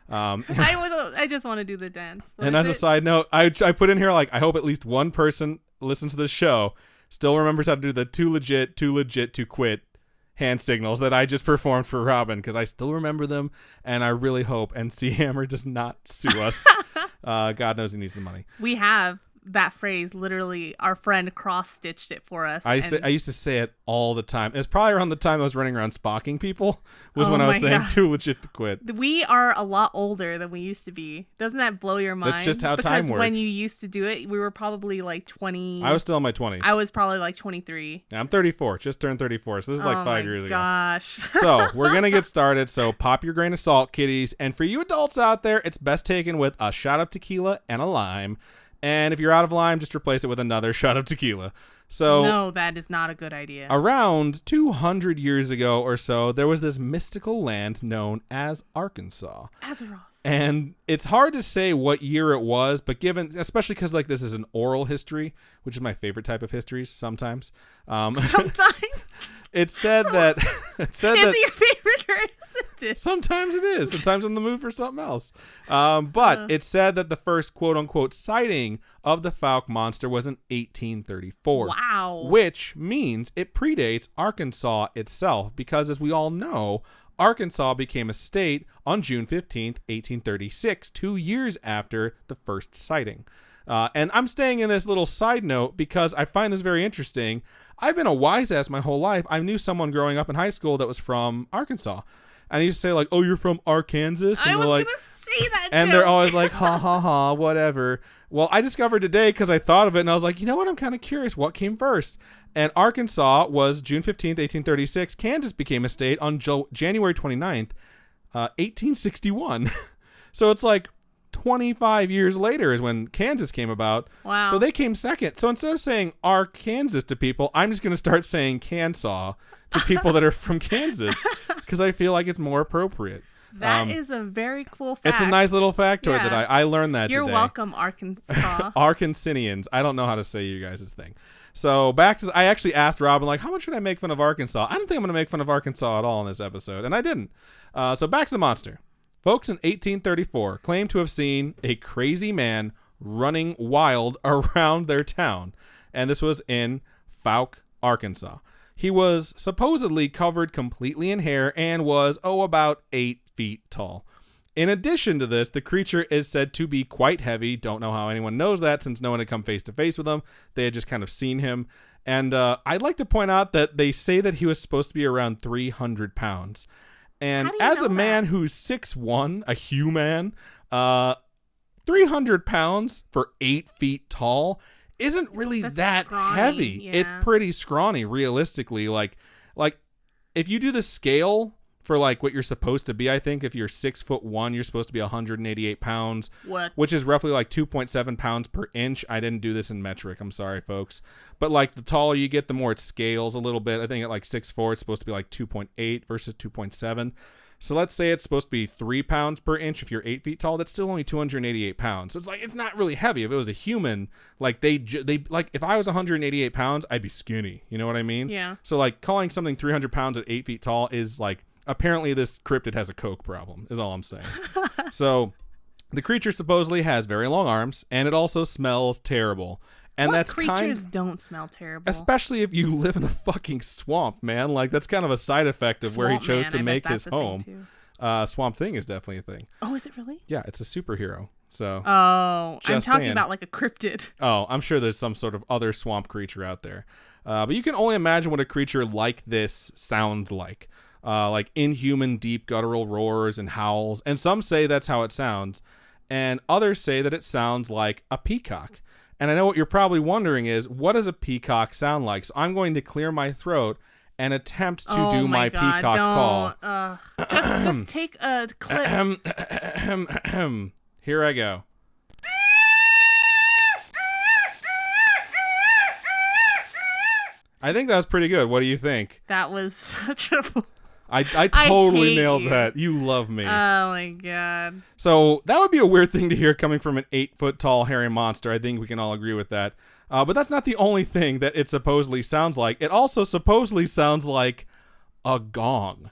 I just want to do the dance. And as a side note, I put in here, like, I hope at least one person listens to this show still remembers how to do the too legit to quit hand signals that I just performed for Robin, because I still remember them, and I really hope NC Hammer does not sue us. God knows he needs the money. We have that phrase. Literally, our friend cross-stitched it for us. I used to say it all the time. It was probably around the time I was running around spocking people, was when I was saying too legit to quit. We are a lot older than we used to be. Doesn't that blow your mind? That's just how time works. Because when you used to do it, we were probably like 20. I was still in my 20s. I was probably like 23. Yeah, I'm 34. Just turned 34. So this is like 5 years ago. Gosh. So we're going to get started. So pop your grain of salt, kiddies. And for you adults out there, it's best taken with a shot of tequila and a lime. And if you're out of lime, just replace it with another shot of tequila. So no, that is not a good idea. Around 200 years ago or so, there was this mystical land known as Arkansas. Azeroth. And it's hard to say what year it was, but given, especially because like this is an oral history, which is my favorite type of histories sometimes. Sometimes. It said that. Is it your favorite or isn't it? Sometimes it is. Sometimes I'm in the mood for something else. But it said that the first quote unquote sighting of the Fouke Monster was in 1834. Wow. Which means it predates Arkansas itself, because as we all know, Arkansas became a state on June 15th, 1836, 2 years after the first sighting. And I'm staying in this little side note because I find this very interesting. I've been a wise ass my whole life. I knew someone growing up in high school that was from Arkansas. And he used to say like, oh, you're from Arkansas? And I was going to say that And joke. They're always like, ha, ha, ha, whatever. Well, I discovered today because I thought of it and I was like, you know what? I'm kind of curious. What came first? And Arkansas was June 15th, 1836. Kansas became a state on January 29th, 1861. So it's like 25 years later is when Kansas came about. Wow. So they came second. So instead of saying Arkansas to people, I'm just going to start saying Kansas to people that are from Kansas, because I feel like it's more appropriate. That is a very cool fact. It's a nice little factoid that I learned that You're today. welcome, Arkansas. Arkansanians. I don't know how to say you guys' thing. So back to I actually asked Robin, like, how much should I make fun of Arkansas? I don't think I'm going to make fun of Arkansas at all in this episode, and I didn't. So back to the monster. Folks in 1834 claimed to have seen a crazy man running wild around their town. And this was in Fouke, Arkansas. He was supposedly covered completely in hair and was, about 8 feet tall. In addition to this, the creature is said to be quite heavy. Don't know how anyone knows that since no one had come face to face with him. They had just kind of seen him. And I'd like to point out that they say that he was supposed to be around 300 pounds. And as a man who's 6'1", a human, 300 pounds for 8 feet tall isn't really that scrawny, heavy. Yeah. It's pretty scrawny, realistically. Like if you do the scale for like what you're supposed to be, I think if you're 6'1", you're supposed to be 188 pounds, which is roughly like 2.7 pounds per inch. I didn't do this in metric. I'm sorry, folks. But like the taller you get, the more it scales a little bit. I think at like 6'4", it's supposed to be like 2.8 versus 2.7. So let's say it's supposed to be 3 pounds per inch. If you're 8 feet tall, that's still only 288 pounds. So it's like, it's not really heavy. If it was a human, like they like if I was 188 pounds, I'd be skinny. You know what I mean? Yeah. So like calling something 300 pounds at 8 feet tall is like, apparently this cryptid has a coke problem is all I'm saying. So the creature supposedly has very long arms and it also smells terrible. And what that's creatures don't smell terrible? Especially if you live in a fucking swamp, man. Like that's kind of a side effect of where he chose to make his home. Swamp Thing is definitely a thing. Oh, is it really? Yeah, it's a superhero. So I'm talking about like a cryptid. Oh, I'm sure there's some sort of other swamp creature out there. But you can only imagine what a creature like this sounds like inhuman, deep guttural roars and howls. And some say that's how it sounds. And others say that it sounds like a peacock. And I know what you're probably wondering is, what does a peacock sound like? So I'm going to clear my throat and attempt to do my peacock call. Just take a clip. Here I go. I think that was pretty good. What do you think? That was such a... I totally nailed that. You love me. Oh my god. So that would be a weird thing to hear coming from an 8 foot tall hairy monster. I think we can all agree with that. But that's not the only thing that it supposedly sounds like. It also supposedly sounds like a gong,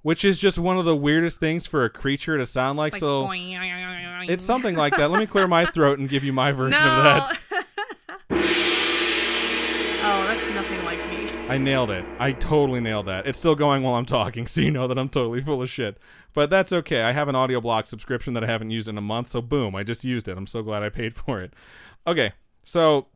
which is just one of the weirdest things for a creature to sound like. So boing. It's something like that. Let me clear my throat and give you my version of that. Oh, that's nothing like me. I nailed it. I totally nailed that. It's still going while I'm talking, so you know that I'm totally full of shit. But that's okay. I have an audio block subscription that I haven't used in a month, so boom, I just used it. I'm so glad I paid for it. Okay, so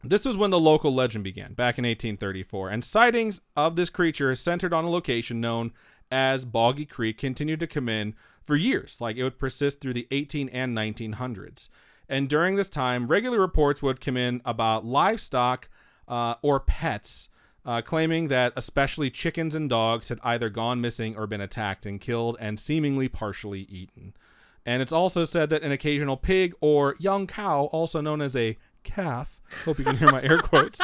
this was when the local legend began, back in 1834, and sightings of this creature centered on a location known as Boggy Creek continued to come in for years. Like, it would persist through the 18 and 1900s. And during this time, regular reports would come in about livestock or pets, claiming that especially chickens and dogs had either gone missing or been attacked and killed and seemingly partially eaten. And it's also said that an occasional pig or young cow, also known as a calf, hope you can hear my air quotes,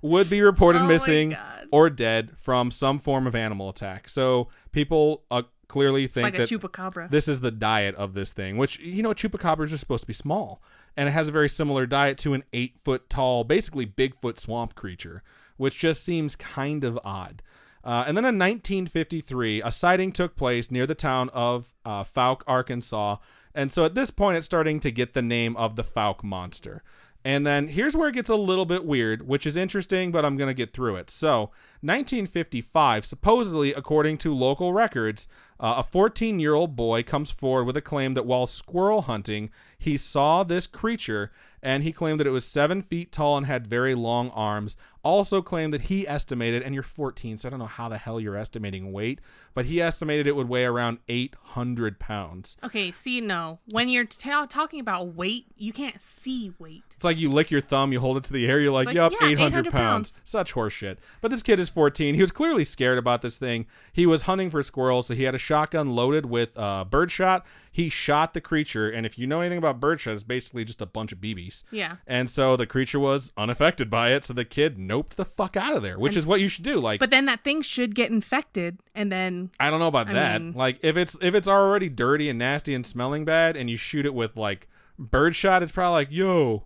would be reported missing or dead from some form of animal attack. So people clearly think that chupacabra. This is the diet of this thing, which, you know, chupacabras are supposed to be small. And it has a very similar diet to an 8 foot tall, basically Bigfoot swamp creature, which just seems kind of odd. And then in 1953, a sighting took place near the town of Fouke, Arkansas. And so at this point, it's starting to get the name of the Fouke Monster. And then here's where it gets a little bit weird, which is interesting, but I'm going to get through it. So 1955, supposedly, according to local records, a 14-year-old boy comes forward with a claim that while squirrel hunting, he saw this creature, and he claimed that it was 7 feet tall and had very long arms. Also claimed that he estimated, and you're 14, so I don't know how the hell you're estimating weight, but he estimated it would weigh around 800 pounds. Okay, see, no. When you're talking about weight, you can't see weight. It's like you lick your thumb, you hold it to the air, you're like, yep, yeah, 800 pounds. Such horseshit. But this kid is 14. He was clearly scared about this thing. He was hunting for squirrels, so he had a shotgun loaded with birdshot. He shot the creature, and if you know anything about birdshot, it's basically just a bunch of BBs. Yeah. And so the creature was unaffected by it, so the kid noped the fuck out of there, which is what you should do. Like, but then that thing should get infected, and then I don't know about that. Like, if it's already dirty and nasty and smelling bad, and you shoot it with like birdshot, it's probably like, yo,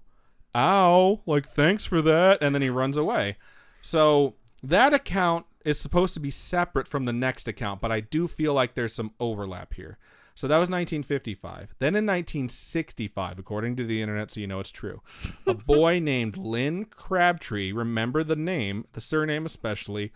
ow, like thanks for that, and then he runs away. So that account is supposed to be separate from the next account, but I do feel like there's some overlap here. So that was 1955. Then in 1965, according to the internet, so you know it's true, a boy named Lynn Crabtree, remember the name, the surname especially,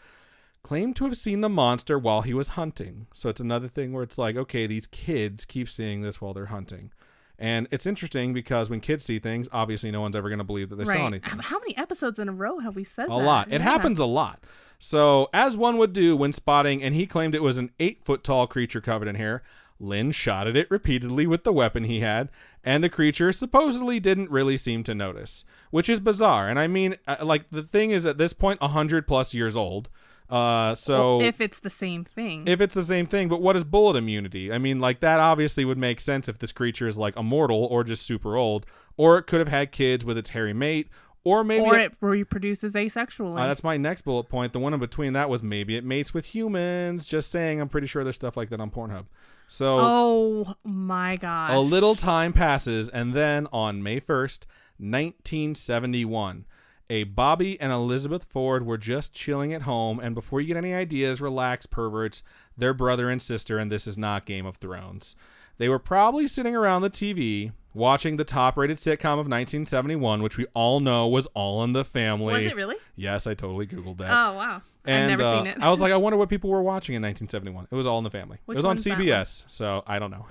claimed to have seen the monster while he was hunting. So it's another thing where it's like, okay, these kids keep seeing this while they're hunting. And it's interesting because when kids see things, obviously no one's ever going to believe that they saw anything. How many episodes in a row have we said that? A lot. It happens a lot. So as one would do when spotting, and he claimed it was an 8-foot-tall creature covered in hair, Lynn shot at it repeatedly with the weapon he had, and the creature supposedly didn't really seem to notice, which is bizarre. And I mean, like, the thing is at this point 100 plus years old. So if it's the same thing. But what is bullet immunity? I mean, like, that obviously would make sense if this creature is like immortal or just super old, or it could have had kids with its hairy mate, or maybe it reproduces asexually. That's my next bullet point. The one in between that was maybe it mates with humans. Just saying, I'm pretty sure there's stuff like that on Pornhub. So, oh my gosh. A little time passes, and then on May 1st, 1971, a Bobby and Elizabeth Ford were just chilling at home, and before you get any ideas, relax, perverts, they're brother and sister, and this is not Game of Thrones. They were probably sitting around the TV watching the top-rated sitcom of 1971, which we all know was All in the Family. Was it really? Yes, I totally Googled that. Oh, wow. And, I've never seen it. I was like, I wonder what people were watching in 1971. It was All in the Family. Which it was on one's that CBS, so I don't know.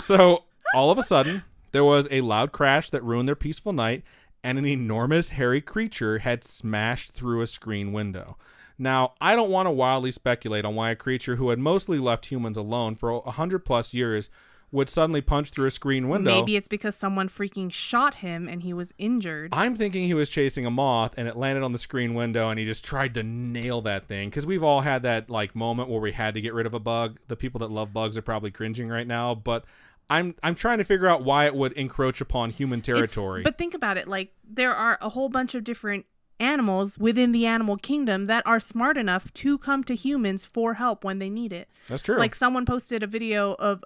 So all of a sudden, there was a loud crash that ruined their peaceful night, and an enormous hairy creature had smashed through a screen window. Now, I don't want to wildly speculate on why a creature who had mostly left humans alone for 100 plus years would suddenly punch through a screen window. Maybe it's because someone freaking shot him and he was injured. I'm thinking he was chasing a moth and it landed on the screen window and he just tried to nail that thing. Because we've all had that like moment where we had to get rid of a bug. The people that love bugs are probably cringing right now, but I'm trying to figure out why it would encroach upon human territory. But think about it. Like, there are a whole bunch of different animals within the animal kingdom that are smart enough to come to humans for help when they need it. That's true. Like, someone posted a video of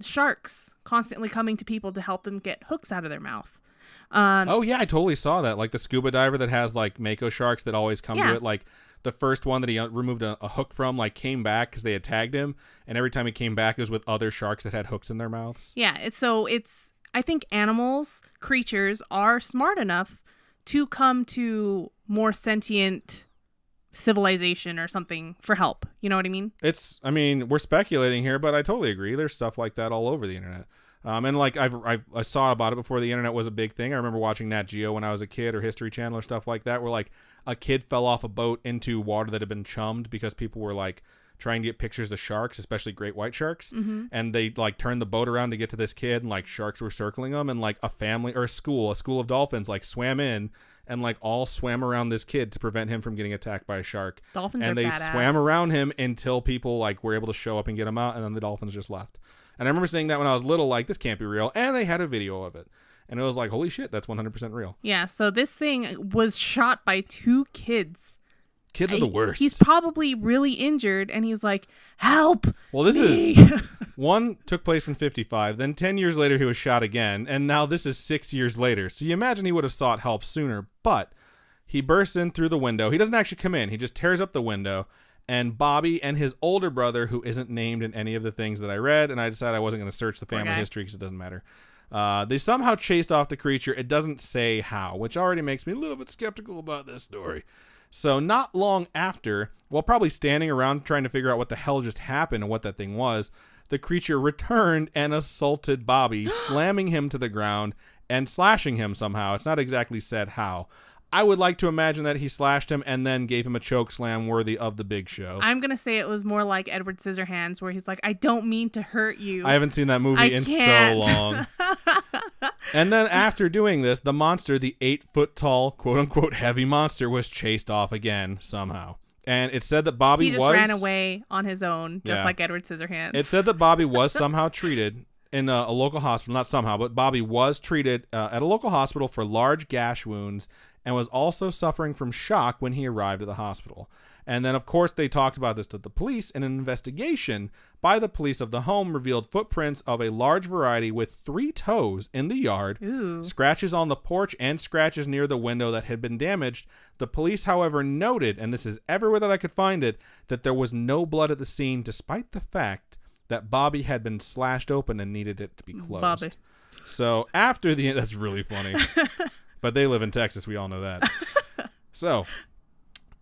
sharks constantly coming to people to help them get hooks out of their mouth. Oh yeah, I totally saw that. Like the scuba diver that has like mako sharks that always come to it. Like the first one that he removed a hook from, like, came back because they had tagged him, and every time he came back it was with other sharks that had hooks in their mouths. Yeah, it's I think animals, creatures are smart enough to come to more sentient civilization or something for help. You know what I mean? I mean, we're speculating here, but I totally agree. There's stuff like that all over the internet. And like I saw about it before the internet was a big thing. I remember watching Nat Geo when I was a kid, or History Channel or stuff like that, where like a kid fell off a boat into water that had been chummed because people were like trying to get pictures of sharks, especially great white sharks. Mm-hmm. And they like turned the boat around to get to this kid, and like sharks were circling them, and like a family or a school of dolphins like swam in and like all swam around this kid to prevent him from getting attacked by a shark. Dolphins and are they badass. Swam around him until people like were able to show up and get him out, and then the dolphins just left. And I remember seeing that when I was little, like, this can't be real. And they had a video of it. And it was like, holy shit, that's 100% real. Yeah, so this thing was shot by 2 kids. Kids are the worst. He's probably really injured, and he's like, help Well, this me. is... One took place in 55. Then 10 years later, he was shot again. And now this is 6 years later. So you imagine he would have sought help sooner. But he bursts in through the window. He doesn't actually come in. He just tears up the window. And Bobby and his older brother, who isn't named in any of the things that I read, and I decided I wasn't going to search the family history because it doesn't matter. They somehow chased off the creature. It doesn't say how, which already makes me a little bit skeptical about this story. So not long after, while probably standing around trying to figure out what the hell just happened and what that thing was, the creature returned and assaulted Bobby, slamming him to the ground and slashing him somehow. It's not exactly said how. I would like to imagine that he slashed him and then gave him a choke slam worthy of the Big Show. I'm going to say it was more like Edward Scissorhands, where he's like, I don't mean to hurt you. I haven't seen that movie in so long. And then after doing this, the monster, the 8-foot-tall, quote-unquote heavy monster, was chased off again somehow. And it said that Bobby He just ran away on his own, just like Edward Scissorhands. It said that Bobby was somehow treated in a local hospital. Not somehow, but Bobby was treated at a local hospital for large gash wounds and was also suffering from shock when he arrived at the hospital. And then, of course, they talked about this to the police, and an investigation by the police of the home revealed footprints of a large variety with 3 toes in the yard, scratches on the porch, and scratches near the window that had been damaged. The police, however, noted, and this is everywhere that I could find it, that there was no blood at the scene, despite the fact that Bobby had been slashed open and needed it to be closed. Bobby. So after the... That's really funny. But they live in Texas. We all know that. So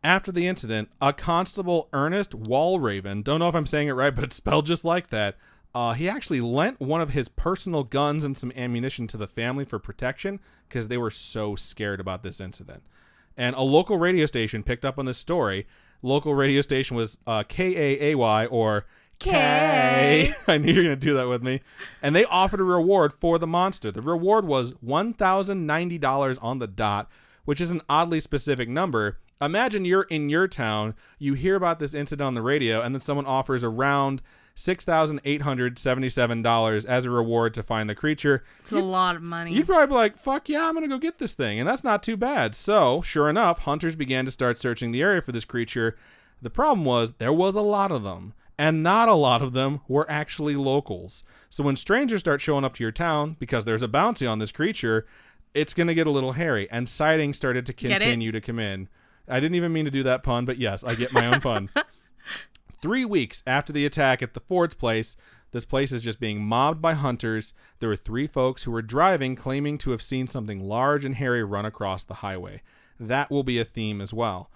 after the incident, a constable, Ernest Walraven, don't know if I'm saying it right, but it's spelled just like that, he actually lent one of his personal guns and some ammunition to the family for protection because they were so scared about this incident. And a local radio station picked up on this story. Local radio station was KAAY or K. I knew you were going to do that with me. And they offered a reward for the monster. The reward was $1,090 on the dot, which is an oddly specific number. Imagine you're in your town, you hear about this incident on the radio, and then someone offers around $6,877 as a reward to find the creature. It's a lot of money. You'd probably be like, fuck yeah, I'm going to go get this thing. And that's not too bad. So, sure enough, hunters began to start searching the area for this creature. The problem was there was a lot of them. And not a lot of them were actually locals. So when strangers start showing up to your town because there's a bounty on this creature, it's going to get a little hairy. And sightings started to continue to come in. I didn't even mean to do that pun, but yes, I get my own pun. 3 weeks after the attack at the Ford's place, this place is just being mobbed by hunters. There were 3 folks who were driving, claiming to have seen something large and hairy run across the highway. That will be a theme as well.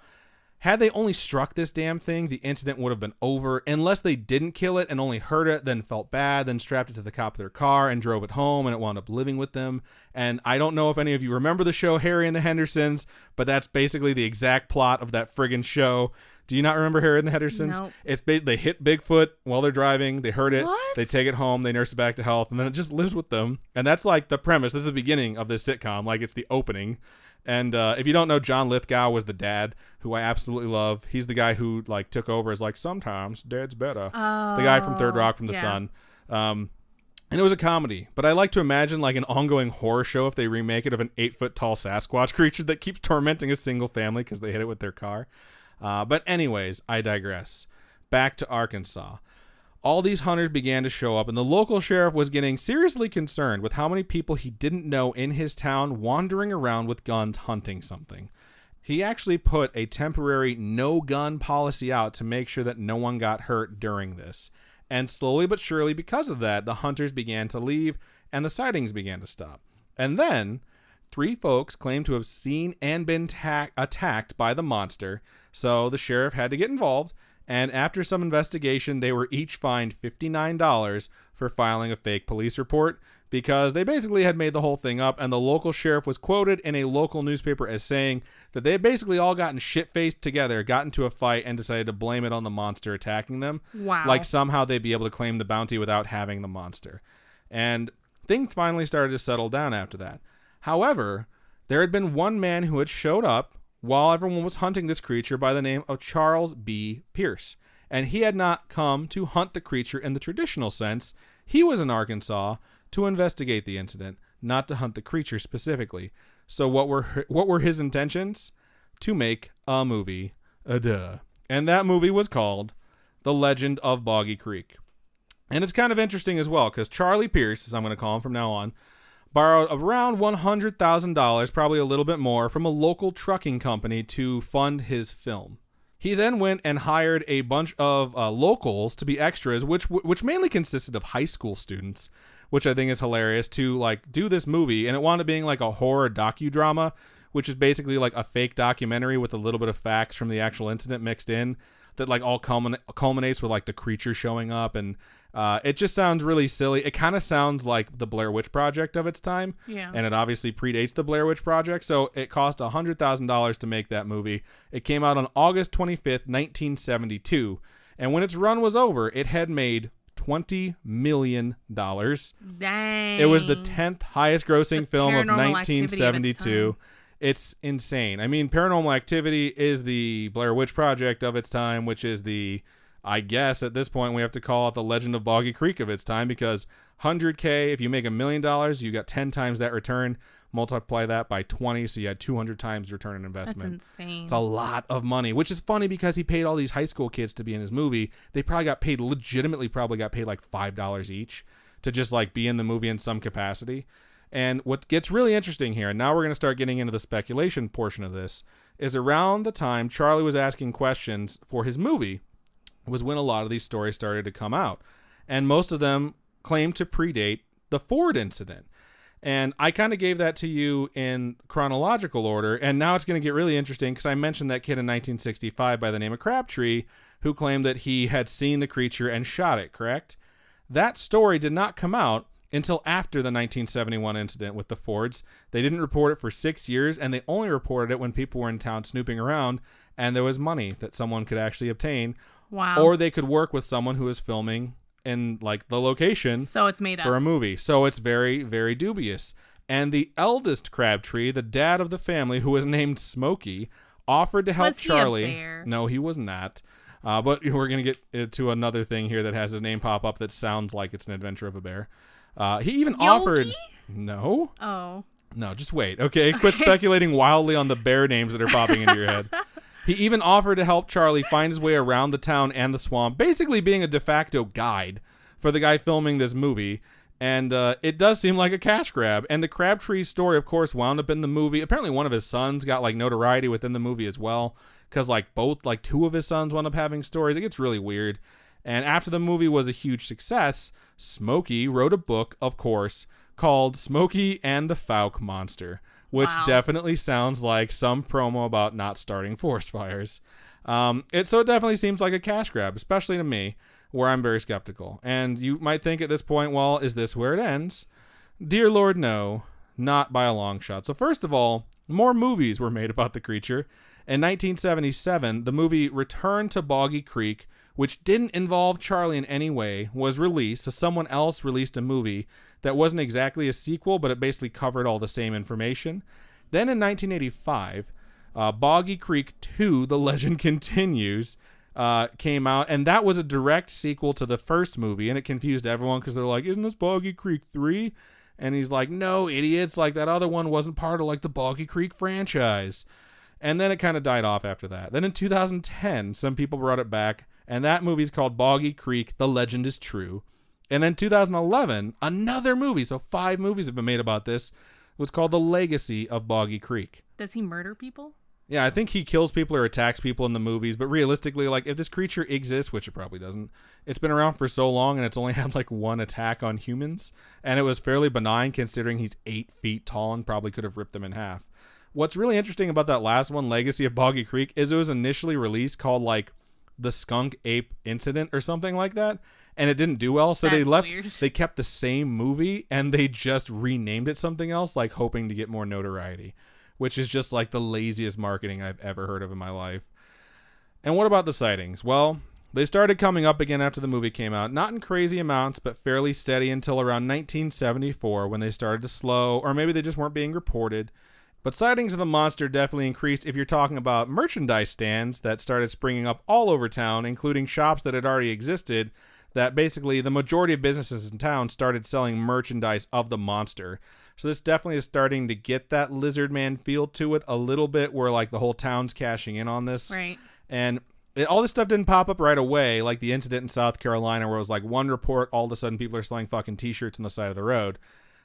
Had they only struck this damn thing, the incident would have been over, unless they didn't kill it and only hurt it, then felt bad, then strapped it to the top of their car and drove it home, and it wound up living with them. And I don't know if any of you remember the show Harry and the Hendersons, but that's basically the exact plot of that friggin' show. Do you not remember Harry and the Hendersons? Nope. It's they hit Bigfoot while they're driving, they hurt it, What? they take it home, they nurse it back to health, and then it just lives with them. And that's like the premise. This is the beginning of this sitcom, like it's the opening. And if you don't know, John Lithgow was the dad, who I absolutely love. He's the guy who like took over as like, sometimes dad's better. The guy from Third Rock from the Sun. And it was a comedy. But I like to imagine like an ongoing horror show if they remake it of an 8-foot tall Sasquatch creature that keeps tormenting a single family because they hit it with their car. But anyways, I digress. Back to Arkansas. All these hunters began to show up, and the local sheriff was getting seriously concerned with how many people he didn't know in his town wandering around with guns hunting something. He actually put a temporary no-gun policy out to make sure that no one got hurt during this. And slowly but surely, because of that, the hunters began to leave, and the sightings began to stop. And then 3 folks claimed to have seen and been attacked by the monster, so the sheriff had to get involved. And after some investigation, they were each fined $59 for filing a fake police report because they basically had made the whole thing up, and the local sheriff was quoted in a local newspaper as saying that they had basically all gotten shit-faced together, got into a fight, and decided to blame it on the monster attacking them. Wow. Like somehow they'd be able to claim the bounty without having the monster. And things finally started to settle down after that. However, there had been one man who had showed up while everyone was hunting this creature by the name of Charles B. Pierce. And he had not come to hunt the creature in the traditional sense. He was in Arkansas to investigate the incident, not to hunt the creature specifically. So what were his intentions? To make a movie. And that movie was called The Legend of Boggy Creek. And it's kind of interesting as well, because Charlie Pierce, as I'm going to call him from now on, borrowed around $100,000, probably a little bit more, from a local trucking company to fund his film. He then went and hired a bunch of locals to be extras, which mainly consisted of high school students, which I think is hilarious, to like do this movie. And it wound up being like a horror docudrama, which is basically like a fake documentary with a little bit of facts from the actual incident mixed in that like all culminates with like the creature showing up. And it just sounds really silly. It kind of sounds like the Blair Witch Project of its time. Yeah. And it obviously predates the Blair Witch Project. So it cost $100,000 to make that movie. It came out on August 25th, 1972. And when its run was over, it had made $20 million. Dang. It was the 10th highest grossing film of 1972. It's insane. I mean, Paranormal Activity is the Blair Witch Project of its time, which is the, I guess at this point we have to call it the Legend of Boggy Creek of its time, because $100K, if you make $1 million, you got 10 times that return. Multiply that by 20, so you had 200 times return on investment. That's insane. It's a lot of money, which is funny because he paid all these high school kids to be in his movie. They probably got paid like $5 each to just like be in the movie in some capacity. And what gets really interesting here, and now we're going to start getting into the speculation portion of this, is around the time Charlie was asking questions for his movie was when a lot of these stories started to come out. and most of them claim to predate the Ford incident. And I kind of gave that to you in chronological order, and now it's going to get really interesting because I mentioned that kid in 1965 by the name of Crabtree who claimed that he had seen the creature and shot it, correct? That story did not come out until after the 1971 incident with the Fords. They didn't report it for 6 years, and they only reported it when people were in town snooping around and there was money that someone could actually obtain. Wow. Or they could work with someone who was filming in like the location, so it's made up for a movie. So it's very, very dubious. And the eldest Crabtree, the dad of the family, who was named Smokey, offered to help Charlie. Was he a bear? No, he was not. But we're gonna get to another thing here that has his name pop up that sounds like it's an adventure of a bear. He even offered. No. Oh. No, just wait. Okay, quit speculating wildly on the bear names that are popping into your head. He even offered to help Charlie find his way around the town and the swamp, basically being a de facto guide for the guy filming this movie. And it does seem like a cash grab. And the Crabtree story, of course, wound up in the movie. Apparently one of his sons got like notoriety within the movie as well, because like two of his sons wound up having stories. It gets really weird. And after the movie was a huge success, Smokey wrote a book, of course, called Smokey and the Fouke Monster, which definitely sounds like some promo about not starting forest fires. It definitely seems like a cash grab, especially to me, where I'm very skeptical. And you might think at this point, well, is this where it ends? Dear Lord, no, not by a long shot. So first of all, more movies were made about the creature. In 1977, the movie Return to Boggy Creek, which didn't involve Charlie in any way, was released. So someone else released a movie that wasn't exactly a sequel, but it basically covered all the same information. Then in 1985, Boggy Creek 2, The Legend Continues, came out, and that was a direct sequel to the first movie, and it confused everyone because they're like, isn't this Boggy Creek 3? And he's like, no, idiots, like that other one wasn't part of like the Boggy Creek franchise. And then it kind of died off after that. Then in 2010, some people brought it back, and that movie's called Boggy Creek, The Legend is True. And then 2011, another movie, so 5 movies have been made about this, was called The Legacy of Boggy Creek. Does he murder people? Yeah, I think he kills people or attacks people in the movies, but realistically, like, if this creature exists, which it probably doesn't, it's been around for so long, and it's only had, like, 1 attack on humans, and it was fairly benign considering he's 8 feet tall and probably could have ripped them in half. What's really interesting about that last one, Legacy of Boggy Creek, is it was initially released called, like, The Skunk Ape Incident or something like that, and it didn't do well, so they kept the same movie, and they just renamed it something else, like, hoping to get more notoriety, which is just like the laziest marketing I've ever heard of in my life. And what about the sightings? Well, they started coming up again after the movie came out, not in crazy amounts, but fairly steady until around 1974 when they started to slow, or maybe they just weren't being reported. But sightings of the monster definitely increased if you're talking about merchandise stands that started springing up all over town, including shops that had already existed, that basically the majority of businesses in town started selling merchandise of the monster. So this definitely is starting to get that Lizard Man feel to it a little bit, where like the whole town's cashing in on this. Right. And all this stuff didn't pop up right away, like the incident in South Carolina where it was like one report, all of a sudden people are selling fucking t-shirts on the side of the road.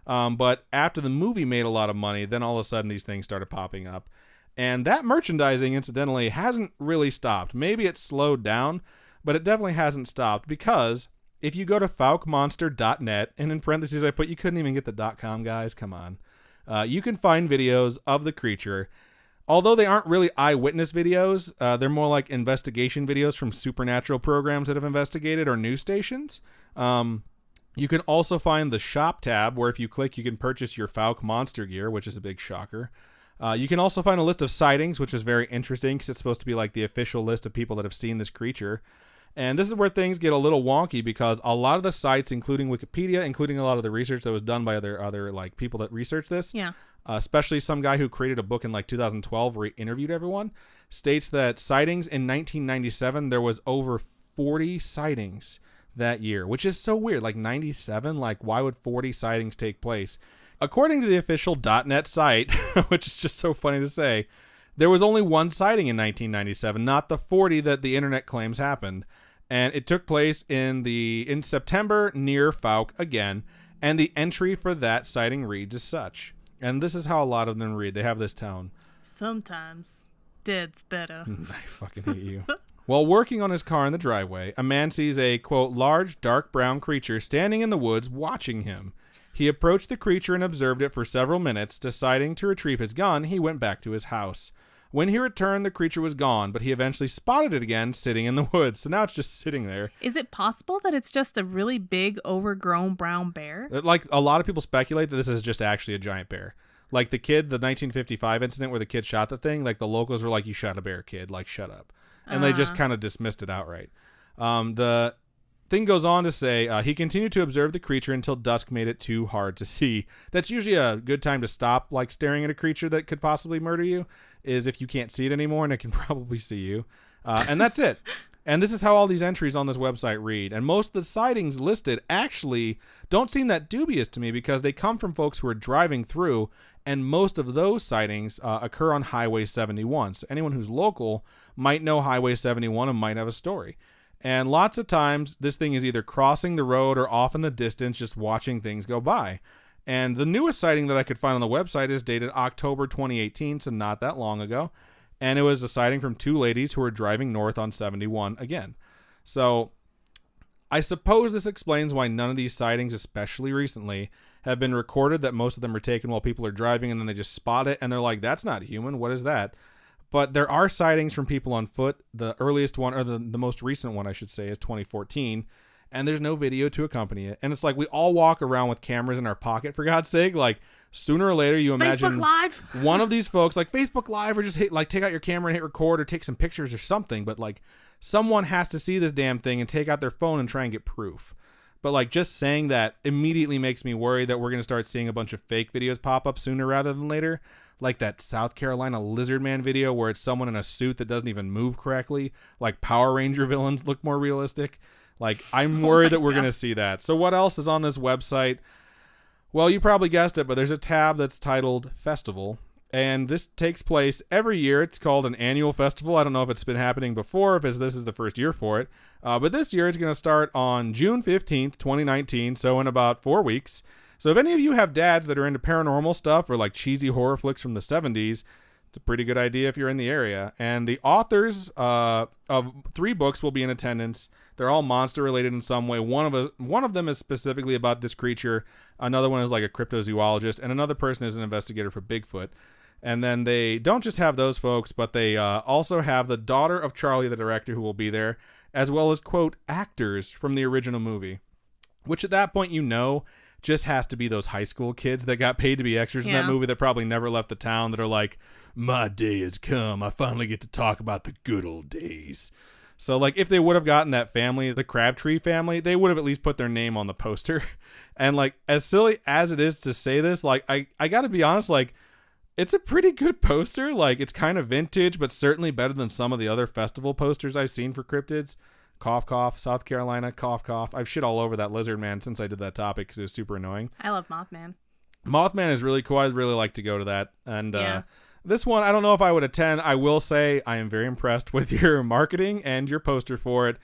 But after the movie made a lot of money, then all of a sudden these things started popping up. And that merchandising, incidentally, hasn't really stopped. Maybe it's slowed down, but it definitely hasn't stopped, because if you go to foukemonster.net, and in parentheses I put, you couldn't even get the .com, guys, come on. You can find videos of the creature. Although they aren't really eyewitness videos, they're more like investigation videos from supernatural programs that have investigated, or news stations. You can also find the shop tab, where if you click, you can purchase your Fouke Monster gear, which is a big shocker. You can also find a list of sightings, which is very interesting because it's supposed to be like the official list of people that have seen this creature. And this is where things get a little wonky, because a lot of the sites, including Wikipedia, including a lot of the research that was done by other like people that researched this, especially some guy who created a book in like 2012 where he interviewed everyone, states that sightings in 1997, there was over 40 sightings that year, which is so weird. Like 97, like why would 40 sightings take place? According to the official .net site, which is just so funny to say, there was only 1 sighting in 1997, not the 40 that the internet claims happened. And it took place in September near Fouke again, and the entry for that sighting reads as such. And this is how a lot of them read. They have this tone. Sometimes dead's better. I fucking hate you. While working on his car in the driveway, a man sees a, quote, large, dark brown creature standing in the woods watching him. He approached the creature and observed it for several minutes. Deciding to retrieve his gun, he went back to his house. When he returned, the creature was gone, but he eventually spotted it again sitting in the woods. So now it's just sitting there. Is it possible that it's just a really big, overgrown brown bear? Like, a lot of people speculate that this is just actually a giant bear. Like the 1955 incident where the kid shot the thing, like the locals were like, you shot a bear, kid, like shut up. And they just kind of dismissed it outright. The thing goes on to say, he continued to observe the creature until dusk made it too hard to see. That's usually a good time to stop, like staring at a creature that could possibly murder you, is if you can't see it anymore and it can probably see you. And that's it. And this is how all these entries on this website read. And most of the sightings listed actually don't seem that dubious to me because they come from folks who are driving through, and most of those sightings occur on Highway 71. So anyone who's local might know Highway 71 and might have a story. And lots of times this thing is either crossing the road or off in the distance just watching things go by. And the newest sighting that I could find on the website is dated October 2018, so not that long ago. And it was a sighting from two ladies who were driving north on 71 again. So I suppose this explains why none of these sightings, especially recently, have been recorded, that most of them are taken while people are driving and then they just spot it and they're like, that's not human. What is that? But there are sightings from people on foot. The earliest one, or the most recent one, I should say, is 2014. And there's no video to accompany it. And it's like we all walk around with cameras in our pocket, for God's sake. Like, sooner or later, you imagine Facebook Live. one of these folks, like Facebook Live, or just take out your camera and hit record or take some pictures or something. But like, someone has to see this damn thing and take out their phone and try and get proof. But like, just saying that immediately makes me worry that we're going to start seeing a bunch of fake videos pop up sooner rather than later. Like that South Carolina Lizard Man video where it's someone in a suit that doesn't even move correctly. Like Power Ranger villains look more realistic. Like, I'm worried that we're going to see that. So what else is on this website? Well, you probably guessed it, but there's a tab that's titled Festival. And this takes place every year. It's called an annual festival. I don't know if it's been happening before, if this is the first year for it. But this year it's going to start on June 15th, 2019. So in about 4 weeks. So if any of you have dads that are into paranormal stuff or like cheesy horror flicks from the 70s, it's a pretty good idea if you're in the area. And the authors of 3 books will be in attendance. They're all monster related in some way. One of them is specifically about this creature. Another one is like a cryptozoologist, and another person is an investigator for Bigfoot. And then they don't just have those folks, but they also have the daughter of Charlie, the director, who will be there, as well as, quote, actors from the original movie, which at that point, just has to be those high school kids that got paid to be extras in that movie that probably never left the town, that are like, my day has come. I finally get to talk about the good old days. So like, if they would have gotten that family, the Crabtree family, they would have at least put their name on the poster. And like, as silly as it is to say this, like, I gotta be honest, like, it's a pretty good poster. Like, it's kind of vintage, but certainly better than some of the other festival posters I've seen for cryptids. Cough, cough, South Carolina, cough, cough. I've shit all over that Lizard Man since I did that topic because it was super annoying. I love Mothman. Mothman is really cool. I'd really like to go to that. And this one, I don't know if I would attend. I will say I am very impressed with your marketing and your poster for it.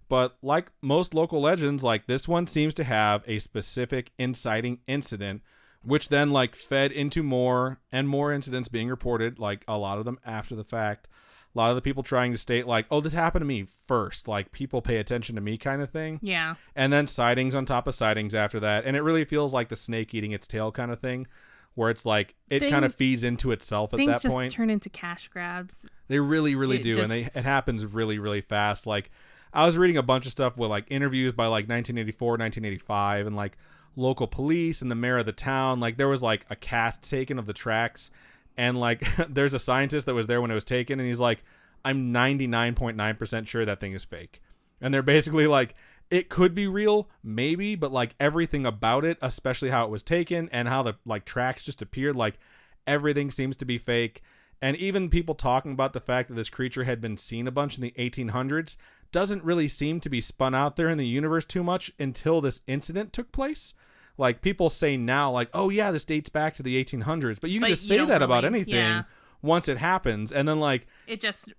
But like most local legends, like this one seems to have a specific inciting incident, which then like fed into more and more incidents being reported, like a lot of them after the fact. A lot of the people trying to state like, oh, this happened to me first. Like, people pay attention to me kind of thing. Yeah. And then sightings on top of sightings after that. And it really feels like the snake eating its tail kind of thing, where it's like, it kind of feeds into itself at that point. Things just turn into cash grabs. They really, really do. And it happens really, really fast. Like, I was reading a bunch of stuff with like interviews by like 1984, 1985, and like local police and the mayor of the town. Like, there was like a cast taken of the tracks. And like, there's a scientist that was there when it was taken, and he's like, I'm 99.9% sure that thing is fake. And they're basically like, it could be real, maybe, but like everything about it, especially how it was taken and how the like tracks just appeared, like everything seems to be fake. And even people talking about the fact that this creature had been seen a bunch in the 1800s doesn't really seem to be spun out there in the universe too much until this incident took place. Like, people say now, like, oh, yeah, this dates back to the 1800s. But you can just say that about anything once it happens. And then, like... It just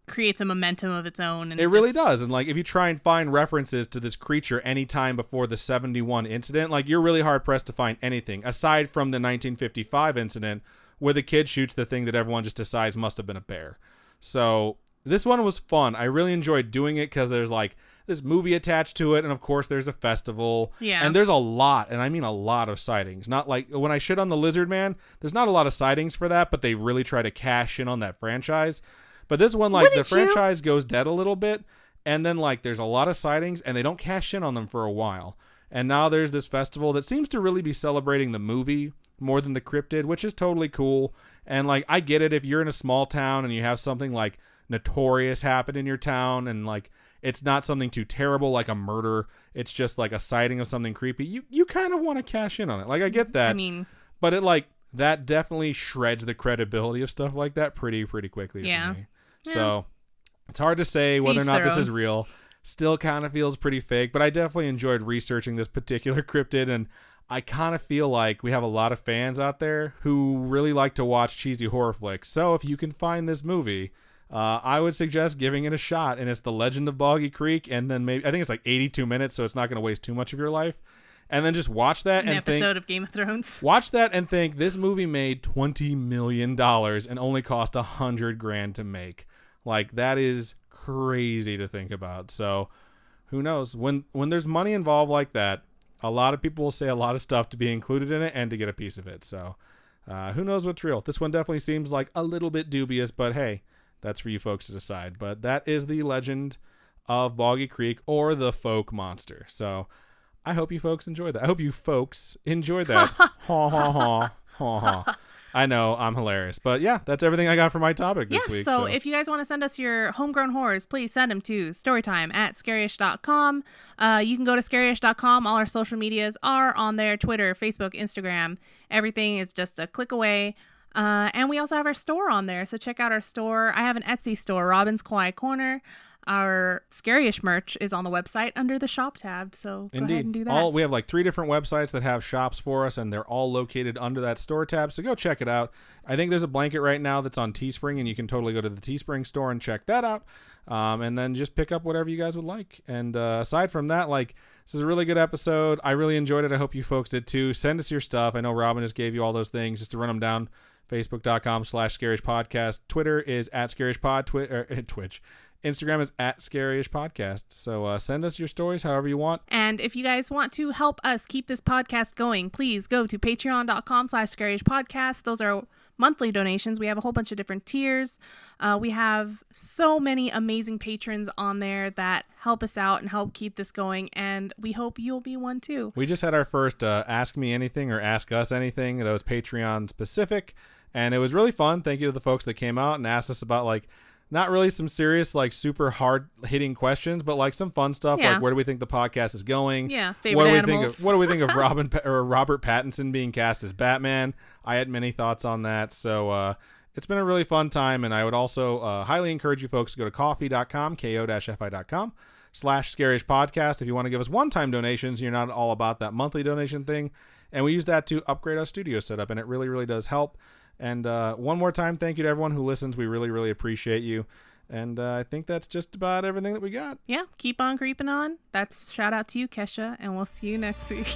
creates a momentum of its own. And it really does. And, like, if you try and find references to this creature anytime before the 71 incident, like, you're really hard-pressed to find anything, aside from the 1955 incident where the kid shoots the thing that everyone just decides must have been a bear. So... this one was fun. I really enjoyed doing it because there's like this movie attached to it, and of course there's a festival. Yeah. And there's a lot, and I mean a lot of sightings. Not like when I shit on the Lizard Man, there's not a lot of sightings for that, but they really try to cash in on that franchise. But this one, like, the franchise goes dead a little bit, and then like there's a lot of sightings, and they don't cash in on them for a while. And now there's this festival that seems to really be celebrating the movie more than the cryptid, which is totally cool. And like, I get it if you're in a small town and you have something like notorious happen in your town, and like it's not something too terrible like a murder, it's just like a sighting of something creepy, you kind of want to cash in on it. Like, I get that. I mean, but it like that definitely shreds the credibility of stuff like that pretty quickly for me. So it's hard to say whether or not this is real. Still kind of feels pretty fake, but I definitely enjoyed researching this particular cryptid, and I kind of feel like we have a lot of fans out there who really like to watch cheesy horror flicks. So if you can find this movie, I would suggest giving it a shot. And it's The Legend of Boggy Creek, and then maybe I think it's like 82 minutes, so it's not going to waste too much of your life. And then just watch that and think, episode of Game of Thrones. Watch that and think, this movie made $20 million and only cost $100,000 to make. Like, that is crazy to think about. So who knows, when there's money involved like that, a lot of people will say a lot of stuff to be included in it and to get a piece of it. So who knows what's real. This one definitely seems like a little bit dubious, but hey, that's for you folks to decide. But that is The Legend of Boggy Creek, or the Fouke Monster. So I hope you folks enjoyed that. I hope you folks enjoyed that. Ha ha ha ha ha. I know, I'm hilarious. But yeah, that's everything I got for my topic this week. So if you guys want to send us your homegrown horrors, please send them to storytime@scaryish.com. You can go to scaryish.com. All our social medias are on there: Twitter, Facebook, Instagram. Everything is just a click away. And we also have our store on there, so check out our store. I have an Etsy store, Robin's Quiet Corner. Our Scary-ish merch is on the website under the shop tab, so go ahead and do that. We have like 3 different websites that have shops for us, and they're all located under that store tab, so go check it out. I think there's a blanket right now that's on Teespring, and you can totally go to the Teespring store and check that out, and then just pick up whatever you guys would like. And aside from that, like, this is a really good episode. I really enjoyed it. I hope you folks did too. Send us your stuff. I know Robin just gave you all those things just to run them down. Facebook.com/scaryish-podcast. Twitter is @scaryish-pod. Twitch. Instagram is @scaryish-podcast. So send us your stories however you want. And if you guys want to help us keep this podcast going, please go to patreon.com/scaryish-podcast. Those are monthly donations. We have a whole bunch of different tiers. We have so many amazing patrons on there that help us out and help keep this going, and we hope you'll be one too. We just had our first Ask Me Anything or Ask Us Anything that was Patreon specific, and it was really fun. Thank you to the folks that came out and asked us about, like, not really some serious, like, super hard-hitting questions, but like some fun stuff, like where do we think the podcast is going? Yeah, favorite animals. What do we think of Robert Pattinson being cast as Batman? I had many thoughts on that, so it's been a really fun time, and I would also highly encourage you folks to go to ko-fi.com, ko-fi.com/scaryish-podcast if you want to give us one-time donations. You're not all about that monthly donation thing, and we use that to upgrade our studio setup, and it really, really does help. And one more time, thank you to everyone who listens. We really, really appreciate you. And I think that's just about everything that we got. Yeah, keep on creeping on. That's shout out to you, Kesha, and we'll see you next week.